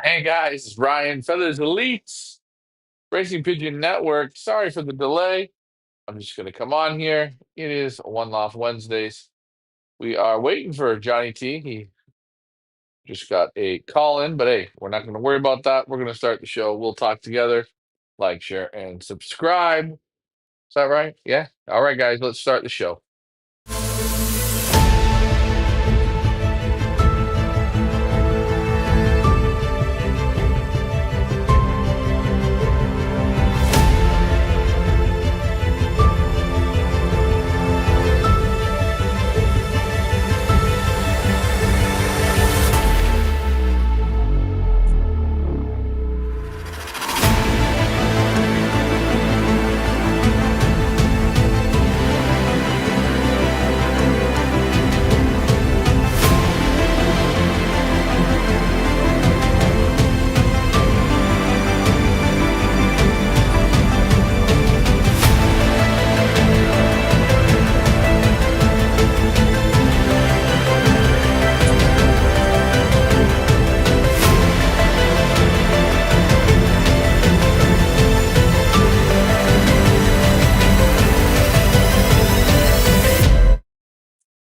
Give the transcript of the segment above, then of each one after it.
Hey guys, it's Ryan Feathers Elites Racing Pigeon Network. Sorry for the delay. I'm just going to come on here. It is One Loft Wednesdays. We are waiting for Johnny T. He just got a call in, but hey, we're not going to worry about that. We're going to start the show. We'll talk together. Like, share, and subscribe. Is that right? Yeah. All right, guys, let's start the show.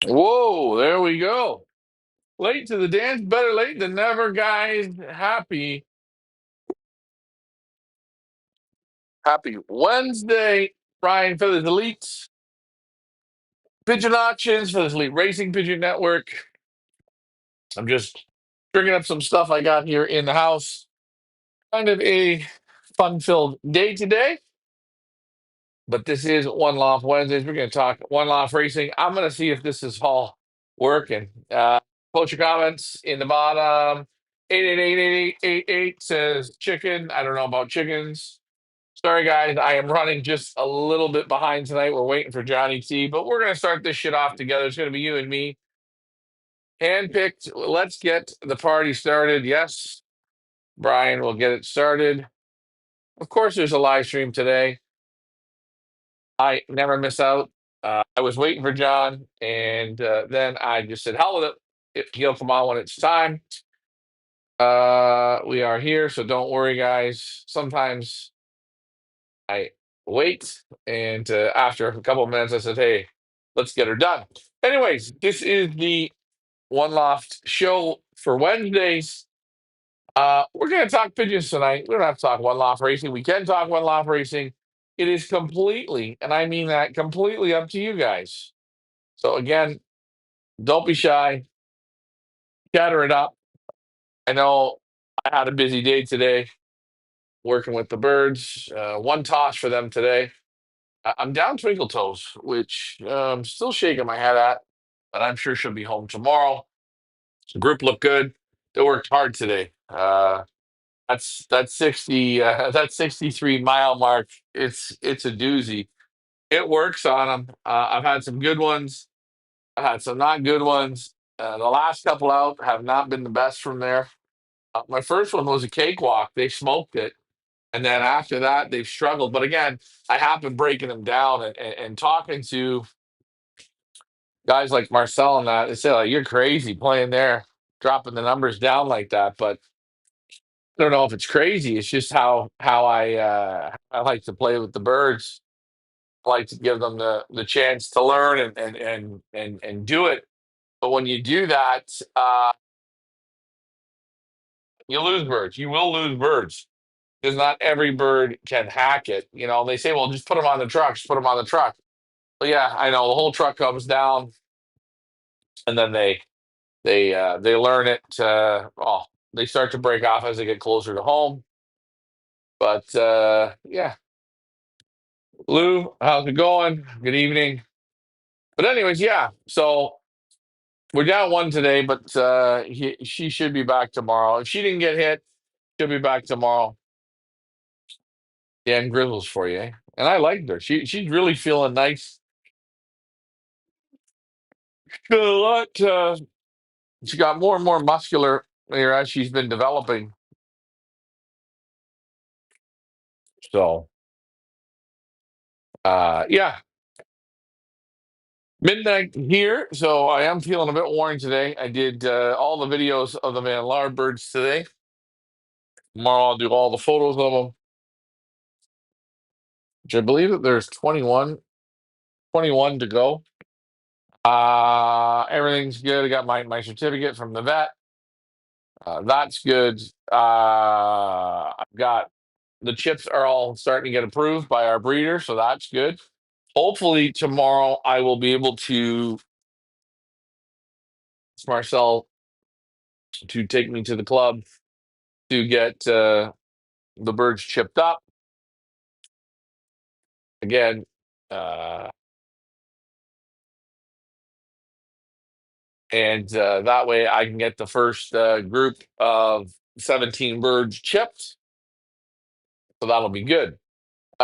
Whoa, there we go. Late to the dance, better late than never, guys. Happy Wednesday, Ryan Feathers Elites. Pigeon auctions for this Elite Racing Pigeon Network. I'm just bringing up some stuff I got here in the house. Kind of a fun-filled day today, but this is One Loft Wednesdays. We're going to talk One Loft Racing. I'm going to see if this is all working. Post your comments in the bottom. 888 says chicken. I don't know about chickens. Sorry, guys. I am running just a little bit behind tonight. We're waiting for Johnny T, but we're going to start this shit off together. It's going to be you and me. Handpicked. Let's get the party started. Yes, Brian will get it started. Of course, there's a live stream today. I never miss out. I was waiting for John, and then I just said, hell with it. He'll come on when it's time. We are here, so don't worry, guys. Sometimes I wait, and after a couple of minutes, I said, hey, let's get her done. Anyways, this is the One Loft show for Wednesdays. We're going to talk pigeons tonight. We don't have to talk one loft racing. We can talk one loft racing. It is completely, and I mean that completely up to you guys. So again, don't be shy. Chatter it up. I know I had a busy day today working with the birds. One toss for them today. I'm down Twinkle Toes, which I'm still shaking my head at, but I'm sure she'll be home tomorrow. The group looked good. They worked hard today. That's 60 that 63-mile mark. It's a doozy. It works on them. I've had some good ones. I've had some not good ones. The last couple out have not been the best from there. My first one was a cakewalk. They smoked it, and then after that they've struggled. But again, I have been breaking them down and talking to guys like Marcel and that. They say like you're crazy playing there, dropping the numbers down like that. But I don't know if it's crazy. It's just how I like to play with the birds. I like to give them the chance to learn and do it. But when you do that, you lose birds. You will lose birds because not every bird can hack it. You know, they say, well, just put them on the truck. Just put them on the truck. But yeah, I know the whole truck comes down, and then they learn it. They start to break off as they get closer to home. But yeah, Lou, how's it going? Good evening. But anyways, yeah. So we're down one today, but she should be back tomorrow. If she didn't get hit, she'll be back tomorrow. Dan Grizzles for you, eh? And I liked her. She's really feeling nice. A lot. She got more and more muscular here as she's been developing. So, yeah, Midnight here, so I am feeling a bit worn today. I did all the videos of the Van Laar birds today. Tomorrow I'll do all the photos of them, which I believe that there's 21 to go. Everything's good. I got my certificate from the vet. That's good. I've got the chips are all starting to get approved by our breeder, so that's good. Hopefully tomorrow I will be able to Marcel to take me to the club to get the birds chipped up again. Uh, and that way I can get the first group of 17 birds chipped. So that'll be good.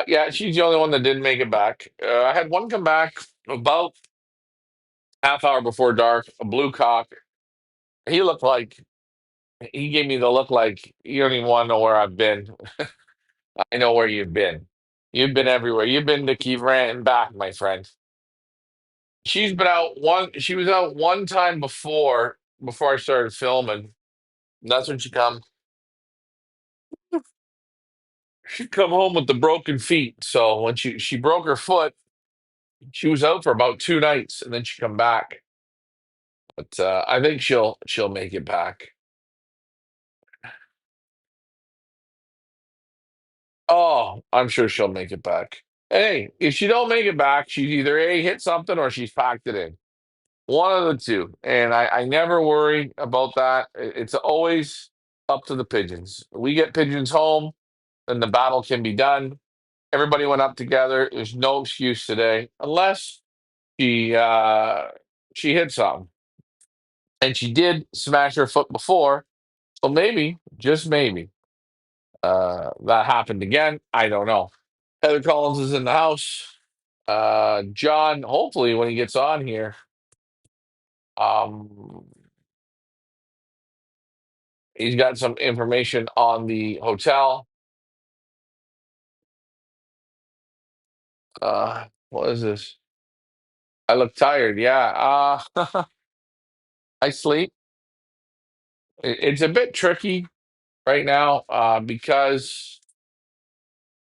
Yeah, she's the only one that didn't make it back. I had one come back about half hour before dark, a blue cock. He looked like he gave me the look like you don't even want to know where I've been. I know where you've been. You've been everywhere. You've been to Kiev and back, my friend. She's been out one. She was out one time before I started filming. That's when she come home with the broken feet. So when she broke her foot, she was out for about 2 nights, and then she come back. But I think she'll make it back. Oh, I'm sure she'll make it back. Hey, if she don't make it back, she's either A, hit something or she's packed it in. One of the two. And I never worry about that. It's always up to the pigeons. We get pigeons home, then the battle can be done. Everybody went up together. There's no excuse today, unless she she hit something. And she did smash her foot before. So maybe, just maybe, that happened again. I don't know. Heather Collins is in the house. John, hopefully when he gets on here, um, he's got some information on the hotel. What is this? I look tired. Yeah. I sleep. It's a bit tricky right now because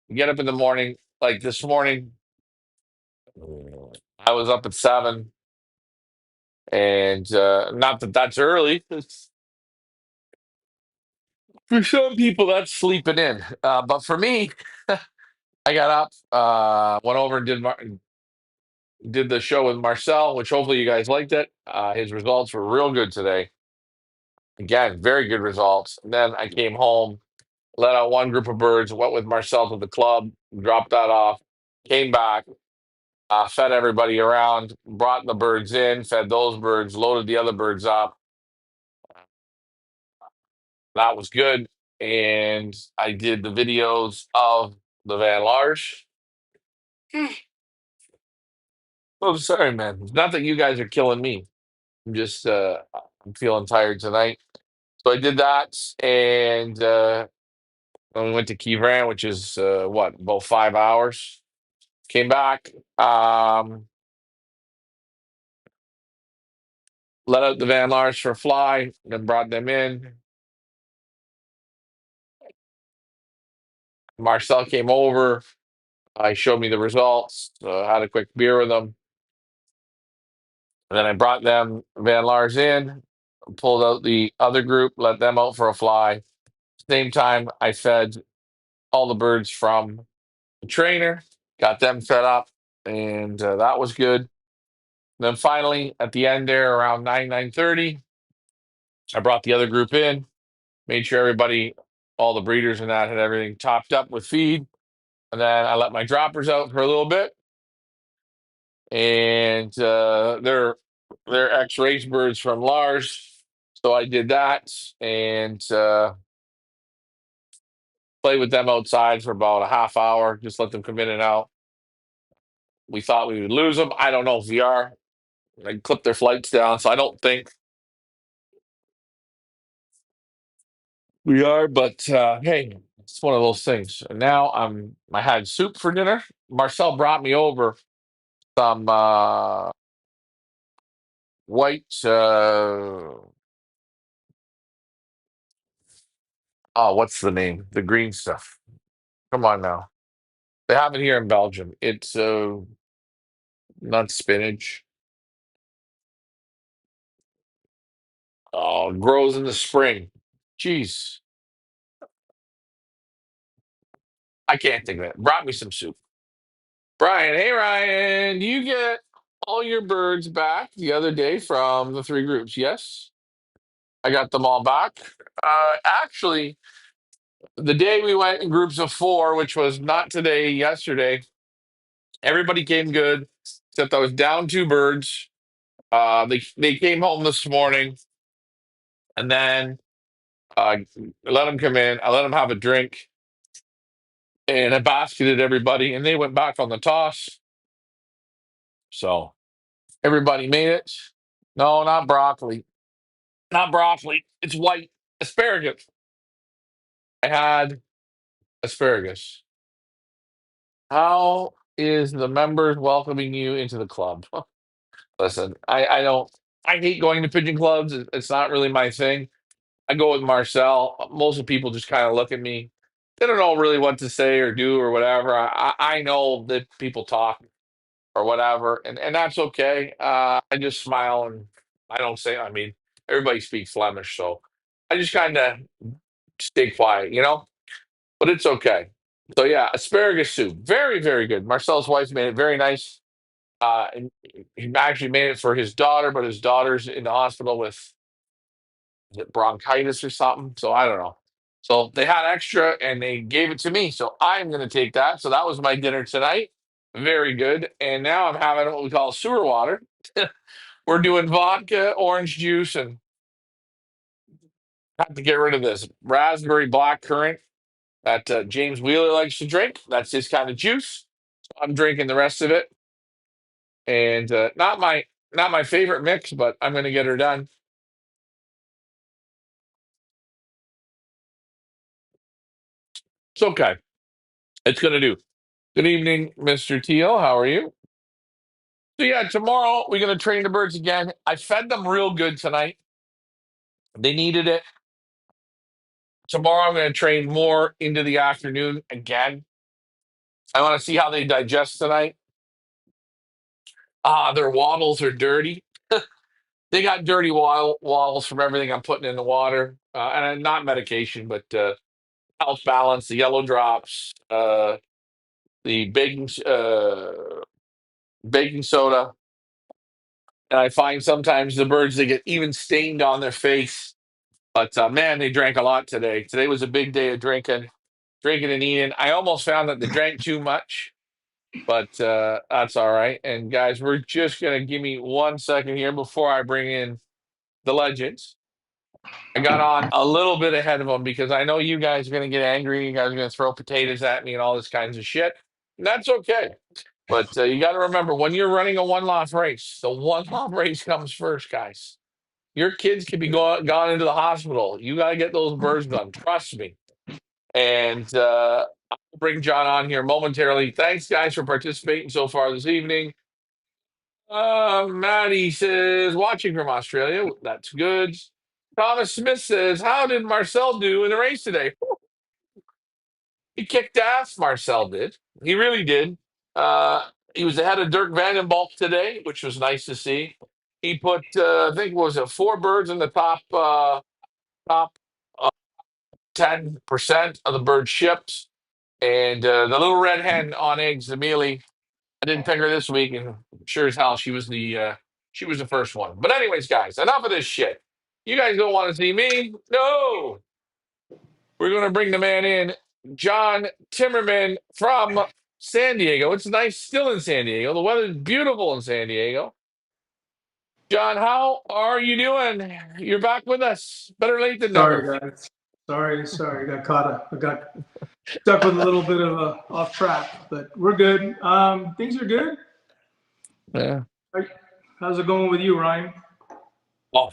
you get up in the morning. Like this morning, I was up at 7, and not that that's early. For some people, that's sleeping in. But for me, I got up, went over and did the show with Marcel, which hopefully you guys liked it. His results were real good today. Again, very good results. And then I came home, let out one group of birds, went with Marcel to the club, dropped that off, came back, fed everybody around, brought the birds in, fed those birds, loaded the other birds up. That was good. And I did the videos of the Van Lars. Oh, sorry, man. It's not that you guys are killing me. I'm just I'm feeling tired tonight. So I did that, and then we went to Kiev, which is what, about 5 hours. Came back, let out the Van Lars for a fly, then brought them in. Marcel came over. I showed me the results. Had a quick beer with them, and then I brought them Van Lars in, pulled out the other group, let them out for a fly. Same time, I fed all the birds from the trainer, got them fed up, and that was good. Then finally, at the end there, around 9:30, I brought the other group in, made sure everybody, all the breeders and that, had everything topped up with feed, and then I let my droppers out for a little bit, and they're ex-race birds from Lars, so I did that and played with them outside for about a half hour, just let them come in and out. We thought we would lose them. I don't know if we are. I clipped their flights down, so I don't think we are. But hey, it's one of those things. And now I had soup for dinner. Marcel brought me over some. white. Oh, what's the name? The green stuff. Come on now. They have it here in Belgium. It's not spinach. Oh, it grows in the spring. Jeez, I can't think of it. Brought me some soup. Brian, hey Ryan, you get all your birds back the other day from the three groups? Yes, I got them all back. Actually, the day we went in groups of four, which was not today, yesterday, everybody came good, except I was down two birds. They came home this morning, and then I let them come in. I let them have a drink, and I basketed everybody, and they went back on the toss. So everybody made it. No, not broccoli. Not broccoli. It's white asparagus. I had asparagus. How is the members welcoming you into the club? Listen, I don't. I hate going to pigeon clubs. It's not really my thing. I go with Marcel. Most of the people just kind of look at me. They don't know really what to say or do or whatever. I know that people talk or whatever, and that's okay. I just smile and I don't say. I mean, everybody speaks Flemish, so I just kind of stay quiet, But it's okay. So yeah, asparagus soup, very very good. Marcel's wife made it very nice. And he actually made it for his daughter, but his daughter's in the hospital with is it bronchitis or something. So I don't know. So they had extra and they gave it to me. So I'm going to take that. So that was my dinner tonight. Very good. And now I'm having what we call sewer water. We're doing vodka, orange juice, and have to get rid of this raspberry black currant that James Wheeler likes to drink. That's his kind of juice. So I'm drinking the rest of it. And not my favorite mix, but I'm going to get her done. It's okay. It's going to do. Good evening, Mr. Teal. How are you? So yeah, tomorrow we're gonna train the birds again. I fed them real good tonight. They needed it. Tomorrow I'm gonna train more into the afternoon again. I want to see how they digest tonight. Their waddles are dirty. They got dirty waddles from everything I'm putting in the water, and not medication, but health balance, the yellow drops, the baking soda, and I find sometimes the birds they get even stained on their face. But man, they drank a lot today. Today was a big day of drinking and eating. I almost found that they drank too much, but that's all right. And guys, we're just gonna give me 1 second here before I bring in the legends. I got on a little bit ahead of them because I know you guys are gonna get angry. You guys are gonna throw potatoes at me and all this kinds of shit. And that's okay. But you got to remember when you're running a one loss race, the one loss race comes first, guys. Your kids could be gone into the hospital. You got to get those birds done. Trust me. And I'll bring John on here momentarily. Thanks, guys, for participating so far this evening. Maddie says, watching from Australia. That's good. Thomas Smith says, how did Marcel do in the race today? He kicked ass, Marcel did. He really did. He was ahead of Dirk Vandenbalk today, which was nice to see. He put, I think, what was it, four birds in the top 10% of the birds shipped. And the little red hen on eggs, Amelie, I didn't pick her this week, and sure as hell she was the first one. But anyways, guys, enough of this shit. You guys don't want to see me? No. We're gonna bring the man in, John Timmerman from San Diego. It's nice still in San Diego. The weather's beautiful in San Diego. John, how are you doing? You're back with us. Better late than never. Sorry, guys. Sorry. Got caught up. I got stuck with a little bit of a off track, but we're good. Things are good. Yeah. How's it going with you, Ryan? Oh,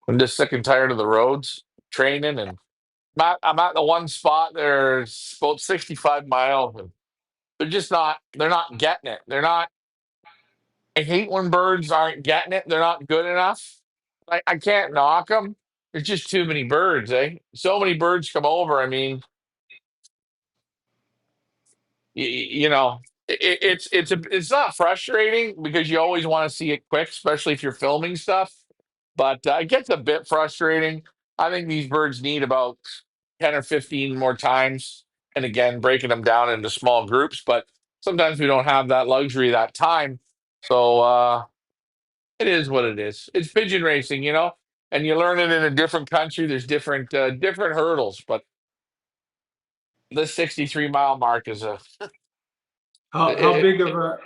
I'm just sick and tired of the roads, training, and I'm at the one spot. There's about 65 miles, and they're not getting it. They're not. I hate when birds aren't getting it. They're not good enough. I can't knock them. There's just too many birds, eh? So many birds come over. I mean, you know, it's not frustrating because you always want to see it quick, especially if you're filming stuff. But it gets a bit frustrating. I think these birds need about 10 or 15 more times, and again, breaking them down into small groups. But sometimes we don't have that luxury, that time. So it is what it is. It's pigeon racing, and you learn it in a different country. There's different hurdles, but the 63-mile mark is a How it, big of a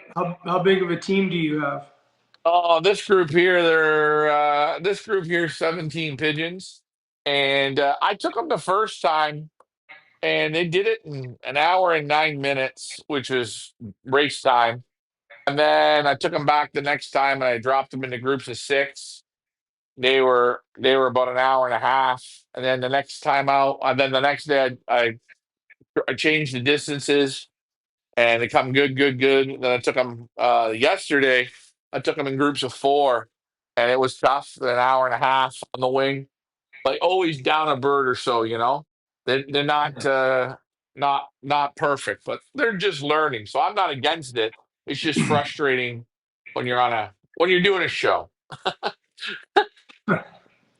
how big of a team do you have? oh, this group here, this group here, 17 pigeons, and I took them the first time, and they did it in an hour and 9 minutes, which was race time. And then I took them back the next time, and I dropped them into groups of six. They were about an hour and a half, and then the next time out, and then the next day I changed the distances, and they come good, good, good. Then I took them yesterday. I took them in groups of four, and it was tough. An hour and a half on the wing, like always down a bird or so. They're not perfect, but they're just learning. So I'm not against it. It's just frustrating when you're doing a show.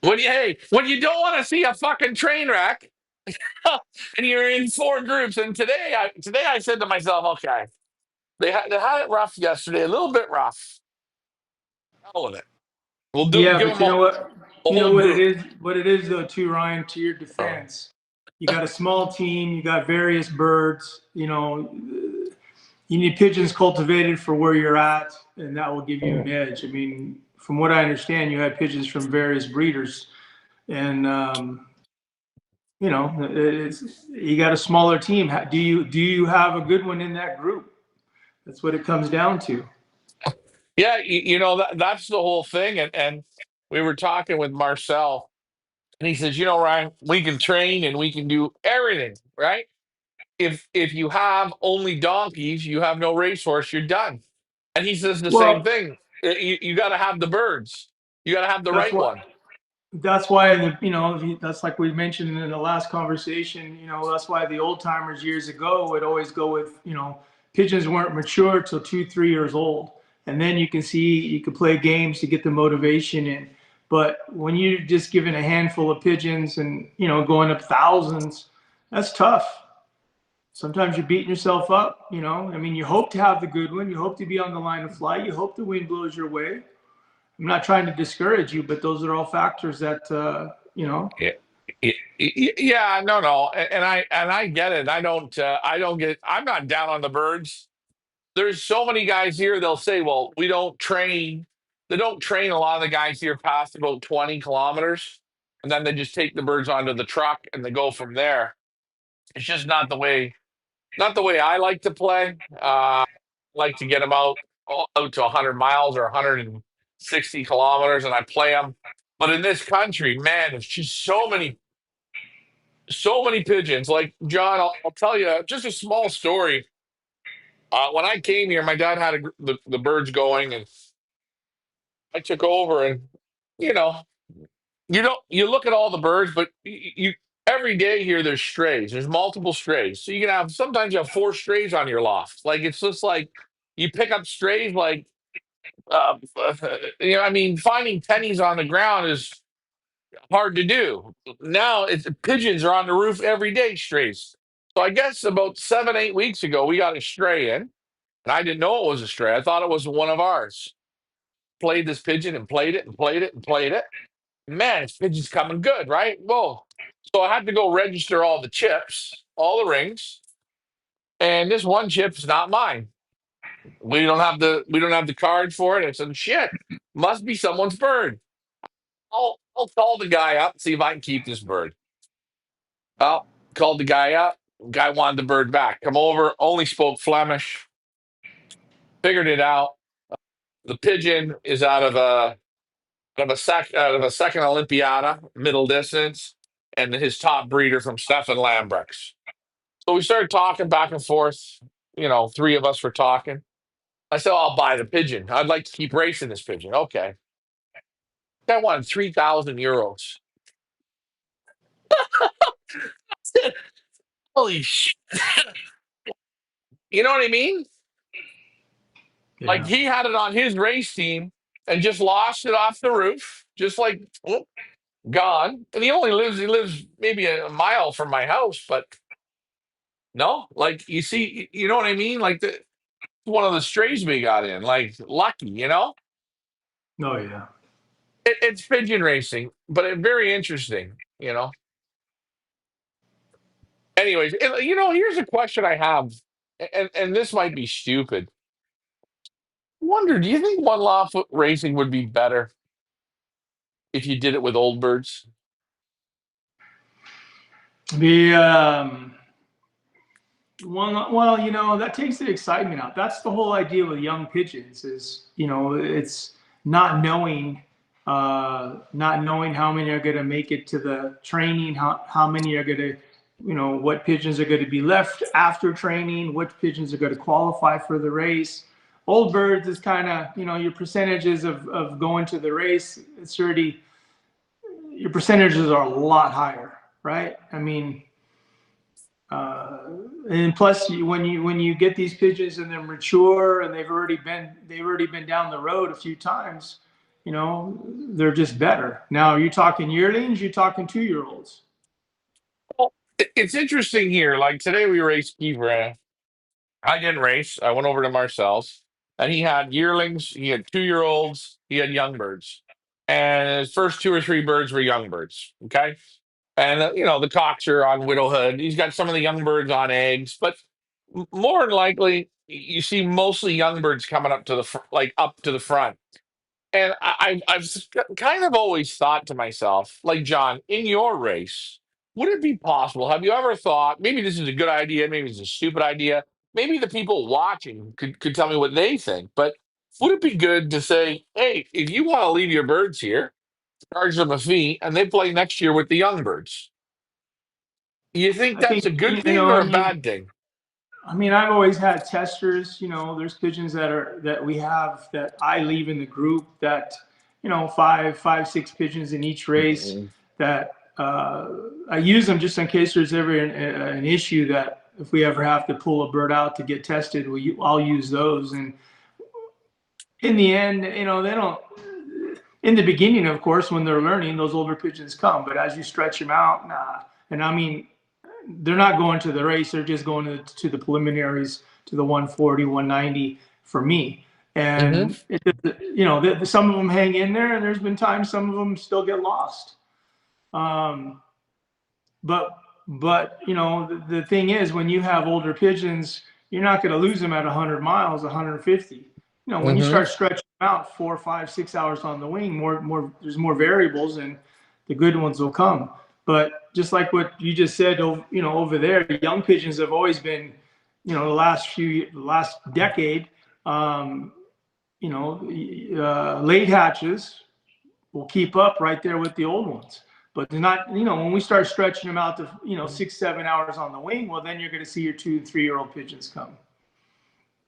When you don't want to see a fucking train wreck, and you're in four groups. And today I said to myself, okay, they had it rough yesterday, a little bit rough. Hell with it. Yeah, Give but them you know what? a You know whole what it group. is. What it is, though, too, Ryan. To your Oh, defense, you got a small team. You got various birds. You need pigeons cultivated for where you're at, and that will give you an edge. I mean, from what I understand, you had pigeons from various breeders, and you got a smaller team. Do you have a good one in that group? That's what it comes down to. yeah, that's the whole thing. And we were talking with Marcel, and he says, Ryan, we can train and we can do everything, right? If you have only donkeys, you have no racehorse, you're done. And he says the same Well, thing. You got to have the birds. You got to have the that's right what one. that's why that's like we mentioned in the last conversation. That's why the old timers years ago would always go with pigeons weren't mature till 2 3 years old, and then you can play games to get the motivation in. But when you're just given a handful of pigeons and going up thousands, that's tough. Sometimes you're beating yourself up. I mean, you hope to have the good one, you hope to be on the line of flight, you hope the wind blows your way. I'm not trying to discourage you, but those are all factors that Yeah. Yeah, no, no, and I get it. I'm not down on the birds. There's so many guys here. They'll say, "Well, we don't train." They don't train a lot of the guys here past about 20 kilometers, and then they just take the birds onto the truck and they go from there. It's just not the way I like to play. I like to get them out to 100 miles or 160 kilometers, and I play them. But in this country, man, there's just so many pigeons. Like John, I'll tell you just a small story. When I came here, my dad had the birds going, and I took over. And you know, you look at all the birds, but every day here there's strays. There's multiple strays, so sometimes you have four strays on your loft. Like it's just like you pick up strays. Like I mean, finding pennies on the ground is hard to do. Now pigeons are on the roof every day, strays. So I guess about 7, 8 weeks ago, we got a stray in, and I didn't know it was a stray. I thought it was one of ours. Played this pigeon and played it and played it and played it. Man, this pigeon's coming good, right? Whoa. So I had to go register all the chips, all the rings, and this one chip's not mine. We don't have the card for it. I said, shit, must be someone's bird. I'll call the guy up, see if I can keep this bird. Oh, called the guy up. Guy wanted the bird back. Come over, only spoke Flemish, figured it out. The pigeon is out of a second Olympiada, middle distance, and his top breeder from Stefan Lambrechts. So we started talking back and forth. Three of us were talking. I said, I'll buy the pigeon. I'd like to keep racing this pigeon. Okay. I wanted 3,000 euros. Holy shit. You know what I mean? Like Yeah. he had it on his race team and just lost it off the roof, just like whoop, gone. And he lives maybe a mile from my house, but no, like you see, you know what I mean? Like one of the strays we got in, like lucky, you know? Oh yeah. It's pigeon racing, but very interesting, you know? Anyways, here's a question I have, and this might be stupid. Wonder, do you think one law foot racing would be better if you did it with old birds? The well, that takes the excitement out. That's the whole idea with young pigeons is, it's not knowing, not knowing how many are going to make it to the training, how many are going to, what pigeons are going to be left after training, what pigeons are going to qualify for the race. Old birds is kind of, your percentages of going to the race. It's already, your percentages are a lot higher, right? I mean, and plus, when you get these pigeons and they're mature and they've already been down the road a few times, they're just better. Now, are you talking yearlings? You're talking 2-year-olds. Well, it's interesting here. Like today we raced Kiev. I didn't race. I went over to Marcel's, and he had yearlings, he had 2-year-olds, he had young birds, and his first two or three birds were young birds. Okay, and the cocks are on widowhood. He's got some of the young birds on eggs, but more than likely, you see mostly young birds coming up to like up to the front. And I've kind of always thought to myself, like John, in your race, would it be possible? Have you ever thought maybe this is a good idea, maybe it's a stupid idea? Maybe the people watching could tell me what they think. But would it be good to say, hey, if you want to leave your birds here, charge them a fee, and they play next year with the young birds? You think I think that's a good thing or a bad thing? I mean, I've always had testers. There's pigeons that we have that I leave in the group that, five, six pigeons in each race Mm. that I use them just in case there's ever an issue that if we ever have to pull a bird out to get tested, I'll use those. And in the end, they don't. In the beginning, of course, when they're learning, those older pigeons come. But as you stretch them out, nah. And I mean, they're not going to the race. They're just going to the preliminaries, to the 140, 190 for me. Hmm. And some of them hang in there, and there's been times some of them still get lost. Um, but the thing is, when you have older pigeons, you're not going to lose them at 100 miles, 150. When you Hmm. start stretching out 4, 5, 6 hours on the wing, there's more variables, and the good ones will come. But just like what you just said, over there, young pigeons have always been, the last decade, um, late hatches will keep up right there with the old ones. But they're not, when we start stretching them out to, 6, 7 hours on the wing, well, then you're going to see your 2 and 3-year-old pigeons come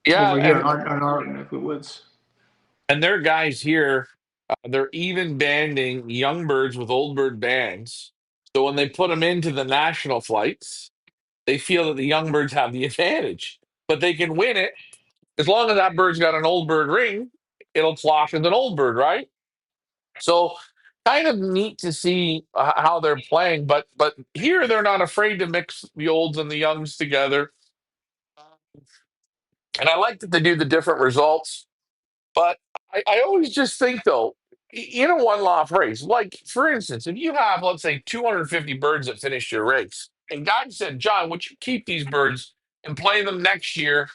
Yeah, over here in our neck of the woods. and there are guys here, they're even banding young birds with old bird bands. So when they put them into the national flights, they feel that the young birds have the advantage. But they can win it as long as that bird's got an old bird ring, it'll clock as an old bird, right? So kind of neat to see how they're playing. But here they're not afraid to mix the olds and the youngs together. And I like that they do the different results. But I always just think, though, in a one loft race, like for instance, if you have, let's say, 250 birds that finish your race, and God said, John, would you keep these birds and play them next year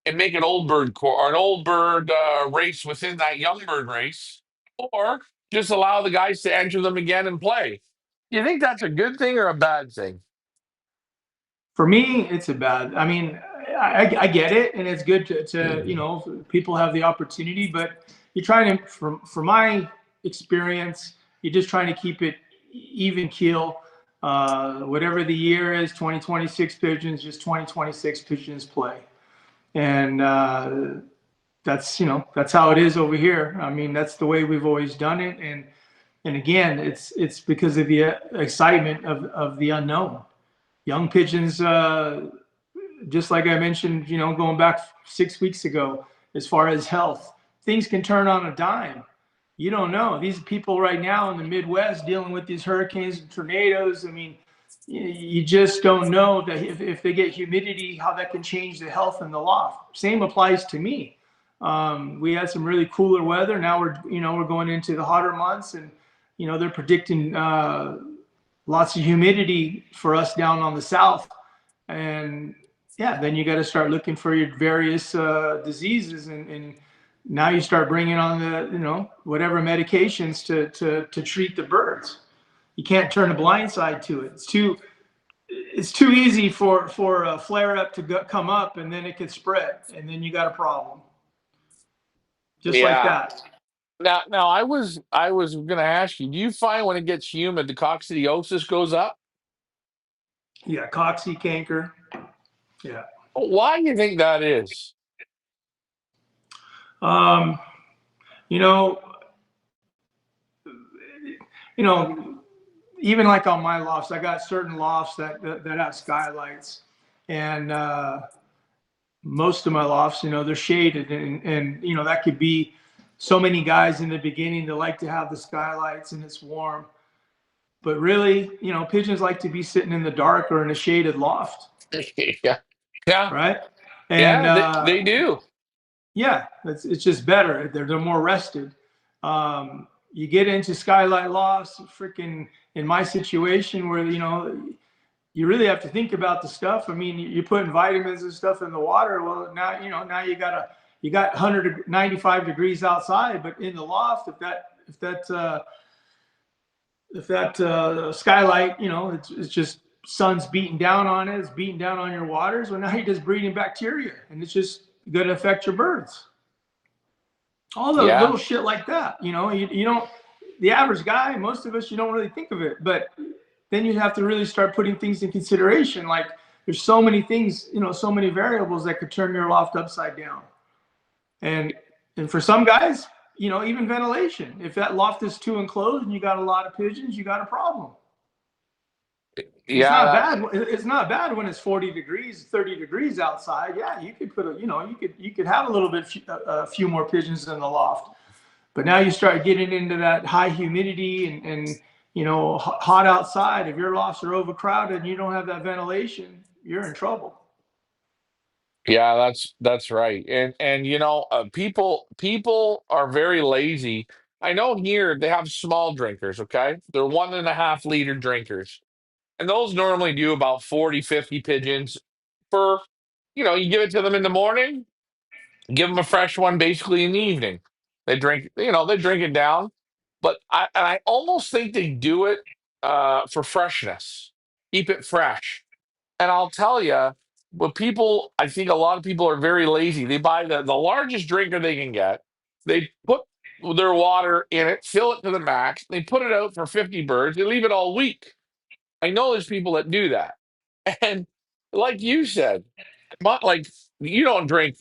and make an old bird or an old bird race within that young bird race, or just allow the guys to enter them again and play? You think that's a good thing or a bad thing? For me, it's a bad. I mean, I get it, and it's good to people have the opportunity, but you're trying to, for my experience, you're just trying to keep it even keel. Whatever the year is, 2026 pigeons, just 2026 pigeons play, and that's, that's how it is over here. I mean, that's the way we've always done it. And again, it's because of the excitement of the unknown. Young pigeons, just like I mentioned, going back 6 weeks ago, as far as health, things can turn on a dime. You don't know. These people right now in the Midwest dealing with these hurricanes and tornadoes. I mean, you just don't know that if they get humidity, how that can change the health in the loft. Same applies to me. We had some really cooler weather. Now we're going into the hotter months, and they're predicting lots of humidity for us down on the south. And yeah, then you got to start looking for your various diseases, and now you start bringing on the whatever medications to treat the birds. You can't turn a blind side to it. It's too easy for a flare up to come up, and then it could spread, and then you got a problem just like Yeah. that. Now, I was going to ask you, do you find when it gets humid, the coccidiosis goes up? Yeah, coxy canker. Yeah. Why do you think that is? Um, you know, you know, even like on my lofts, I got certain lofts that have skylights, and most of my lofts, they're shaded, and that could be so many guys in the beginning that like to have the skylights and it's warm, but really, pigeons like to be sitting in the dark or in a shaded loft, Yeah. Yeah. right? And Yeah, they do. yeah, it's just better. They're more rested. You get into skylight lofts, freaking in my situation where you really have to think about the stuff. I mean, you're putting vitamins and stuff in the water. Well, now you got 195 degrees outside, but in the loft, if that skylight, it's just sun's beating down on it, it's beating down on your waters. Well, now you're just breeding bacteria, and it's just going to affect your birds. All the Yeah. little shit like that. You don't. The average guy, most of us, you don't really think of it, but then you have to really start putting things in consideration. Like there's so many things, so many variables that could turn your loft upside down. And and for some guys, even ventilation. If that loft is too enclosed and you got a lot of pigeons, you got a problem. It's Yeah, not that bad. It's not bad when it's 40 degrees, 30 degrees outside. Yeah, you could put you could have a little bit, a few more pigeons in the loft. But now you start getting into that high humidity and hot outside. If your lofts are overcrowded and you don't have that ventilation, you're in trouble. yeah, that's right. And people are very lazy. I know here they have small drinkers, okay? They're 1.5 liter drinkers. And those normally do about 40, 50 pigeons per, you give it to them in the morning, give them a fresh one basically in the evening. They drink it down. But I almost think they do it for freshness, keep it fresh. And I'll tell you, I think a lot of people are very lazy. They buy the largest drinker they can get. They put their water in it, fill it to the max. They put it out for 50 birds. They leave it all week. I know there's people that do that. And like you said, like you don't drink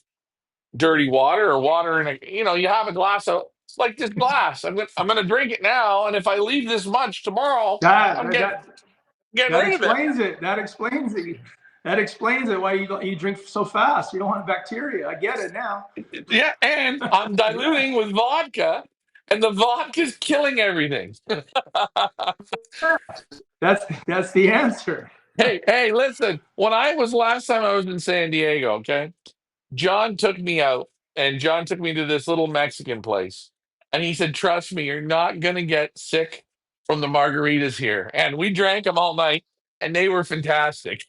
dirty water or water in you have a glass of it's like this glass. I'm gonna drink it now, and if I leave this much tomorrow, I'm That getting that getting that rid of it. explains it. That explains it. Why you drink so fast. You don't want bacteria. I get it now. Yeah, and I'm Yeah, diluting with vodka, and the vodka's killing everything. that's the answer. Hey, listen. When I was last time I was in San Diego, okay, John took me out, and John took me to this little Mexican place, and he said, "Trust me, you're not gonna get sick from the margaritas here." And we drank them all night, and they were fantastic.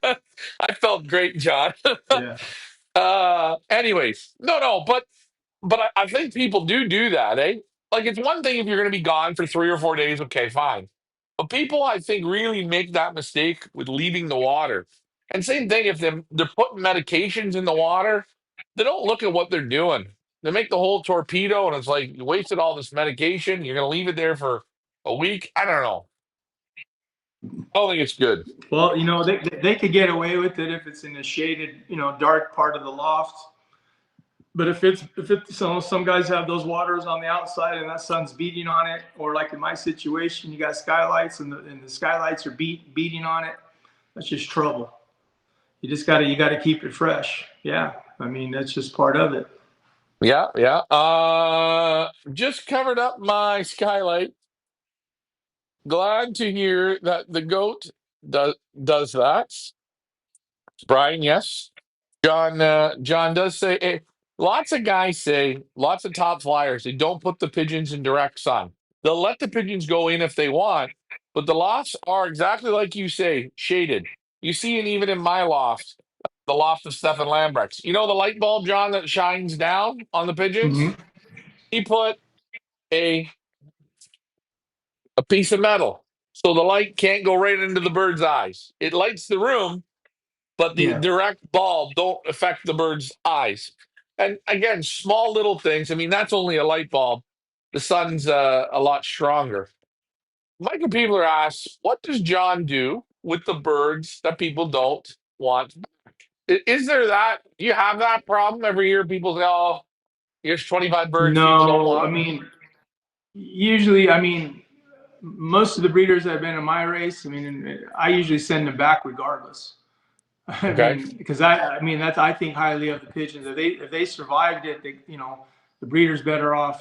I felt great, John. Yeah. Anyways, no, but I think people do that, eh? Like it's one thing if you're going to be gone for 3 or 4 days, okay, fine. But people, I think, really make that mistake with leaving the water. And same thing if they're putting medications in the water, they don't look at what they're doing. They make the whole torpedo, and it's like you wasted all this medication. You're going to leave it there for a week. I don't know. I don't think it's good. Well, they could get away with it if it's in a shaded, dark part of the loft. But if it's some guys have those waters on the outside and that sun's beating on it, or like in my situation, you got skylights and the skylights are beating on it. That's just trouble. You gotta keep it fresh. Yeah, I mean that's just part of it. Yeah, yeah. Just covered up my skylight. Glad to hear that the goat does that. Brian, yes. John does say lots of guys say, lots of top flyers, they don't put the pigeons in direct sun. They'll let the pigeons go in if they want, but the lofts are exactly like you say, shaded. You see it even in my loft, the loft of Stefan Lambrecht's. You know the light bulb, John, that shines down on the pigeons? Mm-hmm. He put a a piece of metal so the light can't go right into the bird's eyes. It lights the room, but the Yeah. direct bulb don't affect the bird's eyes. And again, small little things. I mean, that's only a light bulb. The sun's a lot stronger. Michael Peebler asks, what does John do with the birds that people don't want? Is there that? Do you have that problem every year? People say, oh, here's 25 birds people don't No, I want. mean usually, I mean most of the breeders that have been in my race, I mean, I usually send them back regardless. I Okay. mean, because I mean that's I think highly of the pigeons. If they survived it, the breeder's better off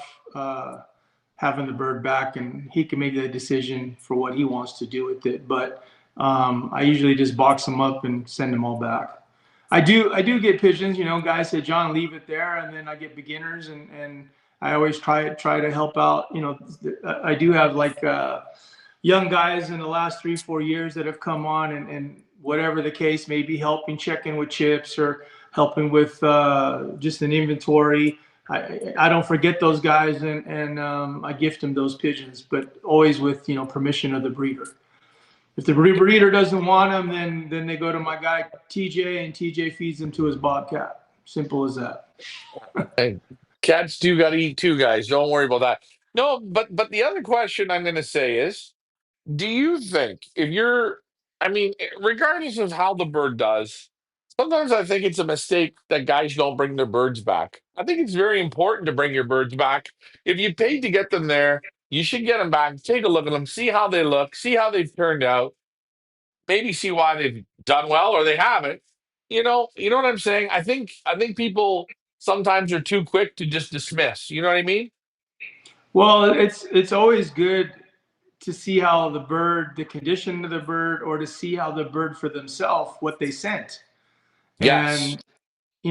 having the bird back, and he can make the decision for what he wants to do with it. But I usually just box them up and send them all back. I do get pigeons. Guys say, John, leave it there, and then I get beginners, and I always try to help out. I do have like young guys in the last 3-4 years that have come on, and whatever the case may be, helping check in with chips or helping with just an inventory. I don't forget those guys, and I gift them those pigeons, but always with permission of the breeder. If the breeder doesn't want them, then they go to my guy TJ, and TJ feeds them to his bobcat. Simple as that. Hey, cats do got to eat too, guys. Don't worry about that. No, but the other question I'm going to say is, do you think if you're, I mean, regardless of how the bird does, sometimes I think it's a mistake that guys don't bring their birds back. I think it's very important to bring your birds back. If you paid to get them there, you should get them back, take a look at them, see how they look, see how they've turned out, maybe see why they've done well or they haven't. You know what I'm saying? I think people sometimes are too quick to just dismiss. You know what I mean? Well, it's always good to see how the condition of the bird, or to see how the bird for themselves, what they sent. Yes. And,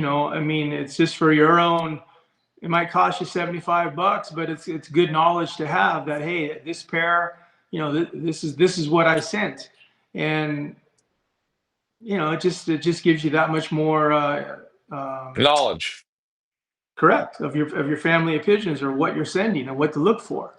I mean, it's just for your own, it might cost you $75, but it's good knowledge to have that, hey, this pair, this is what I sent. And, it just gives you that much more, Knowledge. correct, of your family of pigeons, or what you're sending and what to look for.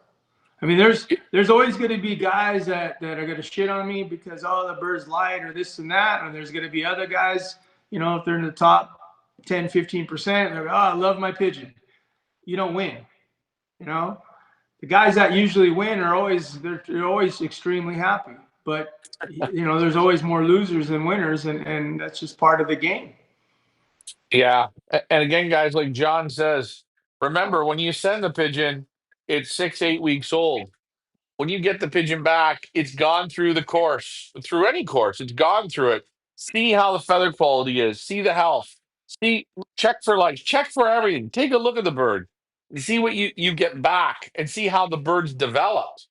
I mean, there's always going to be guys that are going to shit on me because, oh, the bird's light or this and that, and there's going to be other guys, if they're in the top 10, 15%, they're, oh, I love my pigeon. You don't win. You know, the guys that usually win they're always extremely happy, but there's always more losers than winners, and that's just part of the game. Yeah. And again, guys, like John says, remember when you send the pigeon, it's 6, 8 weeks old. When you get the pigeon back, it's gone through the course, through any course, it's gone through it. See how the feather quality is, see the health, see, check for life, check for everything. Take a look at the bird and see what you get back and see how the bird's developed.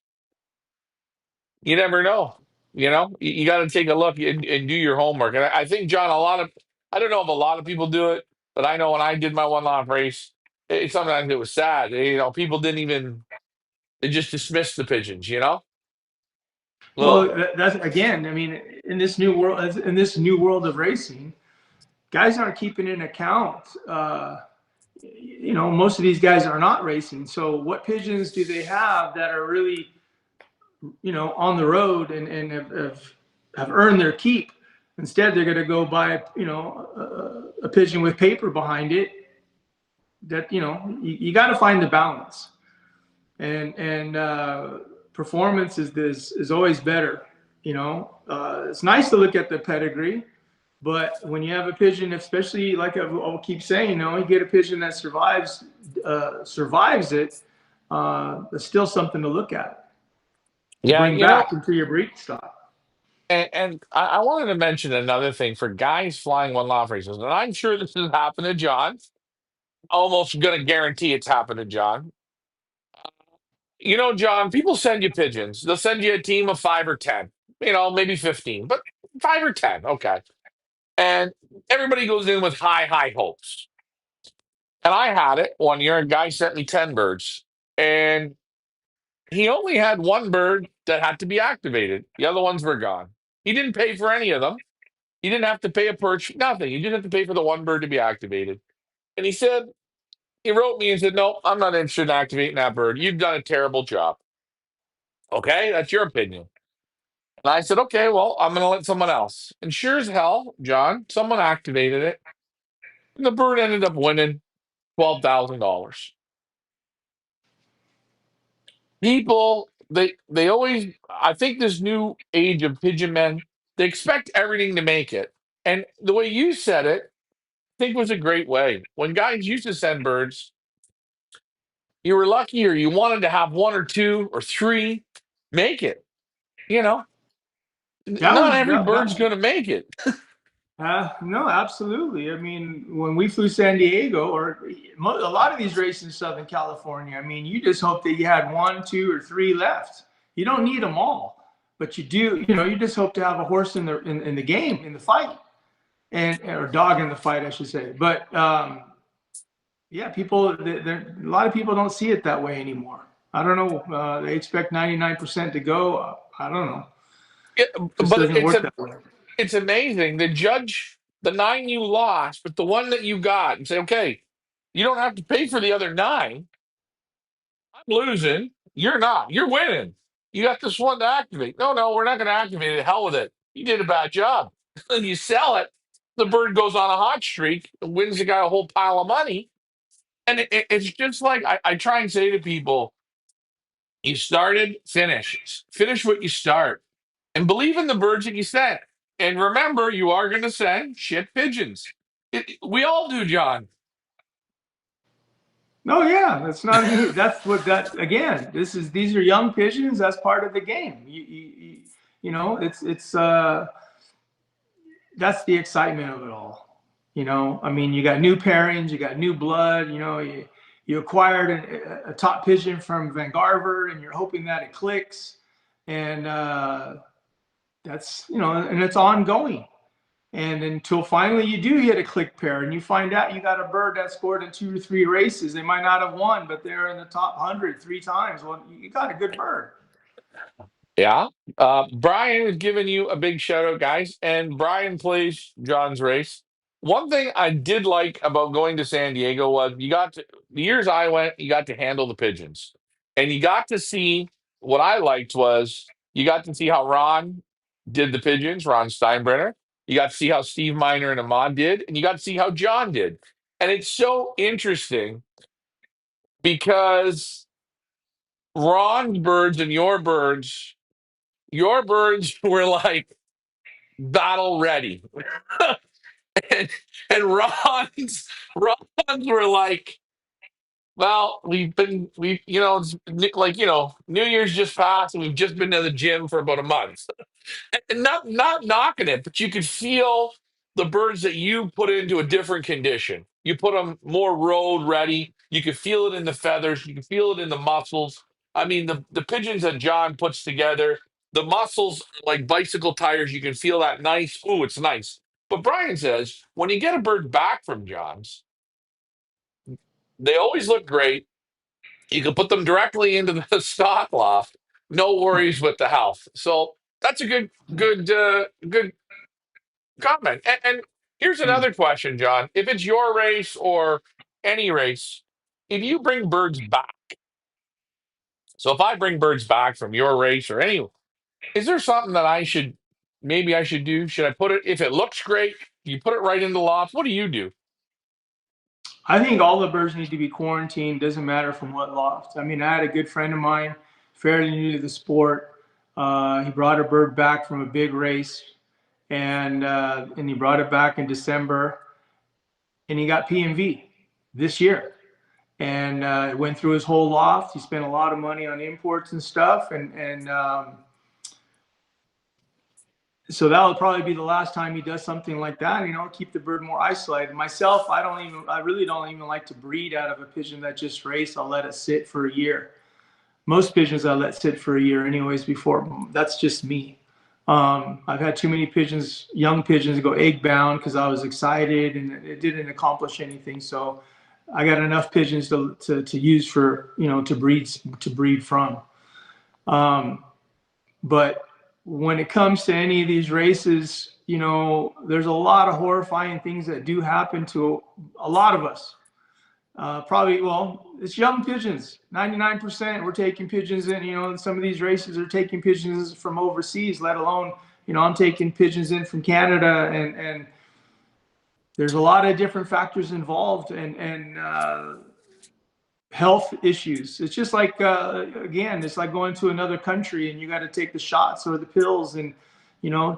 You never know. You got to take a look and do your homework. And I think, John, I don't know if a lot of people do it, but I know when I did my one off race, sometimes it was sad. People didn't even, they just dismissed the pigeons. Well, Well, that's again. I mean, in this new world of racing, guys aren't keeping in account. Most of these guys are not racing. So, what pigeons do they have that are really, on the road, and have earned their keep? Instead, they're going to go buy, a pigeon with paper behind it. That you got to find the balance, and performance is always better. It's nice to look at the pedigree, But when you have a pigeon, especially like I'll keep saying, you get a pigeon that survives it. It's still something to look at to Yeah, bring back into your breeding stock. and I wanted to mention another thing for guys flying one loft races, and I'm sure this has happened to John. Almost going to guarantee it's happened to John. John, people send you pigeons. They'll send you a team of 5 or 10, maybe 15, but 5 or 10, okay. And everybody goes in with high, high hopes. And I had it one year. A guy sent me 10 birds, and he only had one bird that had to be activated. The other ones were gone. He didn't pay for any of them. He didn't have to pay a perch, nothing. He didn't have to pay for the one bird to be activated. And he wrote me and said, "No, I'm not interested in activating that bird. You've done a terrible job." Okay, that's your opinion. And I said, "Okay, well, I'm going to let someone else." And sure as hell, John, someone activated it. And the bird ended up winning $12,000. People, they always, I think this new age of pigeon men, they expect everything to make it. And the way you said it, I think was a great way. When guys used to send birds, you were lucky or you wanted to have one or two or three make it. You know, That Not was every that, bird's that going to make it. No, absolutely. I mean, when we flew San Diego, or a lot of these races in Southern California, I mean, you just hope that you had one, two, or three left. You don't need them all, but you do. You just hope to have a horse in the game, in the fight, and or dog in the fight, I should say. But yeah, a lot of people don't see it that way anymore. I don't know. They expect 99% to go. I don't know. It- Just but doesn't work that way. it's amazing. The judge the 9 you lost, but the one that you got, and say, okay, you don't have to pay for the other nine. I'm losing. You're not. You're winning. You got this one to activate. No, no, we're not going to activate it. Hell with it. You did a bad job. And you sell it. The bird goes on a hot streak and wins the guy a whole pile of money. And it's just like I try and say to people, you started, finish. Finish what you start. And believe in the birds that you send. And remember, you are going to send shit pigeons. We all do, John. No, yeah, that's not me. That's what that again. These are young pigeons. That's part of the game. It's that's the excitement of it all. I mean, you got new pairings, you got new blood. You acquired a top pigeon from Van Garver, and you're hoping that it clicks, and and it's ongoing. And until finally you do hit a click pair and you find out you got a bird that scored in 2 or 3 races. They might not have won, but they're in the top 100 3 times. Well, you got a good bird. Yeah. Brian is giving you a big shout out, guys. And Brian plays John's race. One thing I did like about going to San Diego was the years I went, you got to handle the pigeons. And you got to see what I liked was you got to see how Ron did the pigeons, Ron Steinbrenner. You got to see how Steve Miner and Ahmad did, and you got to see how John did. And it's so interesting because Ron's birds and your birds were like battle ready. and, and Ron's were like, well, New Year's just passed and we've just been to the gym for about a month. And not knocking it, but you could feel the birds that you put into a different condition. You put them more road ready. You could feel it in the feathers. You could feel it in the muscles. I mean, the pigeons that John puts together, the muscles are like bicycle tires. You can feel that nice. Ooh, it's nice. But Brian says when you get a bird back from John's, they always look great. You can put them directly into the stock loft. No worries with the health. So that's a good comment. And here's another question, John. If it's your race or any race, if you bring birds back, so if I bring birds back from your race or any, is there something that maybe I should do? Should I put it, if it looks great, you put it right in the loft? What do you do? I think all the birds need to be quarantined. Doesn't matter from what loft. I mean, I had a good friend of mine, fairly new to the sport. He brought a bird back from a big race, and he brought it back in December, and he got PMV this year. And went through his whole loft. He spent a lot of money on imports and stuff, and so that will probably be the last time he does something like that. Keep the bird more isolated. Myself, I really don't even like to breed out of a pigeon that just raced. I'll let it sit for a year. Most pigeons I let sit for a year, anyways. Before that's just me. I've had too many pigeons, young pigeons, go egg bound because I was excited and it didn't accomplish anything. So I got enough pigeons to use for to breed from. But when it comes to any of these races, there's a lot of horrifying things that do happen to a lot of us. It's young pigeons. 99% we're taking pigeons in. Some of these races are taking pigeons from overseas, let alone, I'm taking pigeons in from Canada, and there's a lot of different factors involved, and health issues. It's just like, again, it's like going to another country and you got to take the shots or the pills and,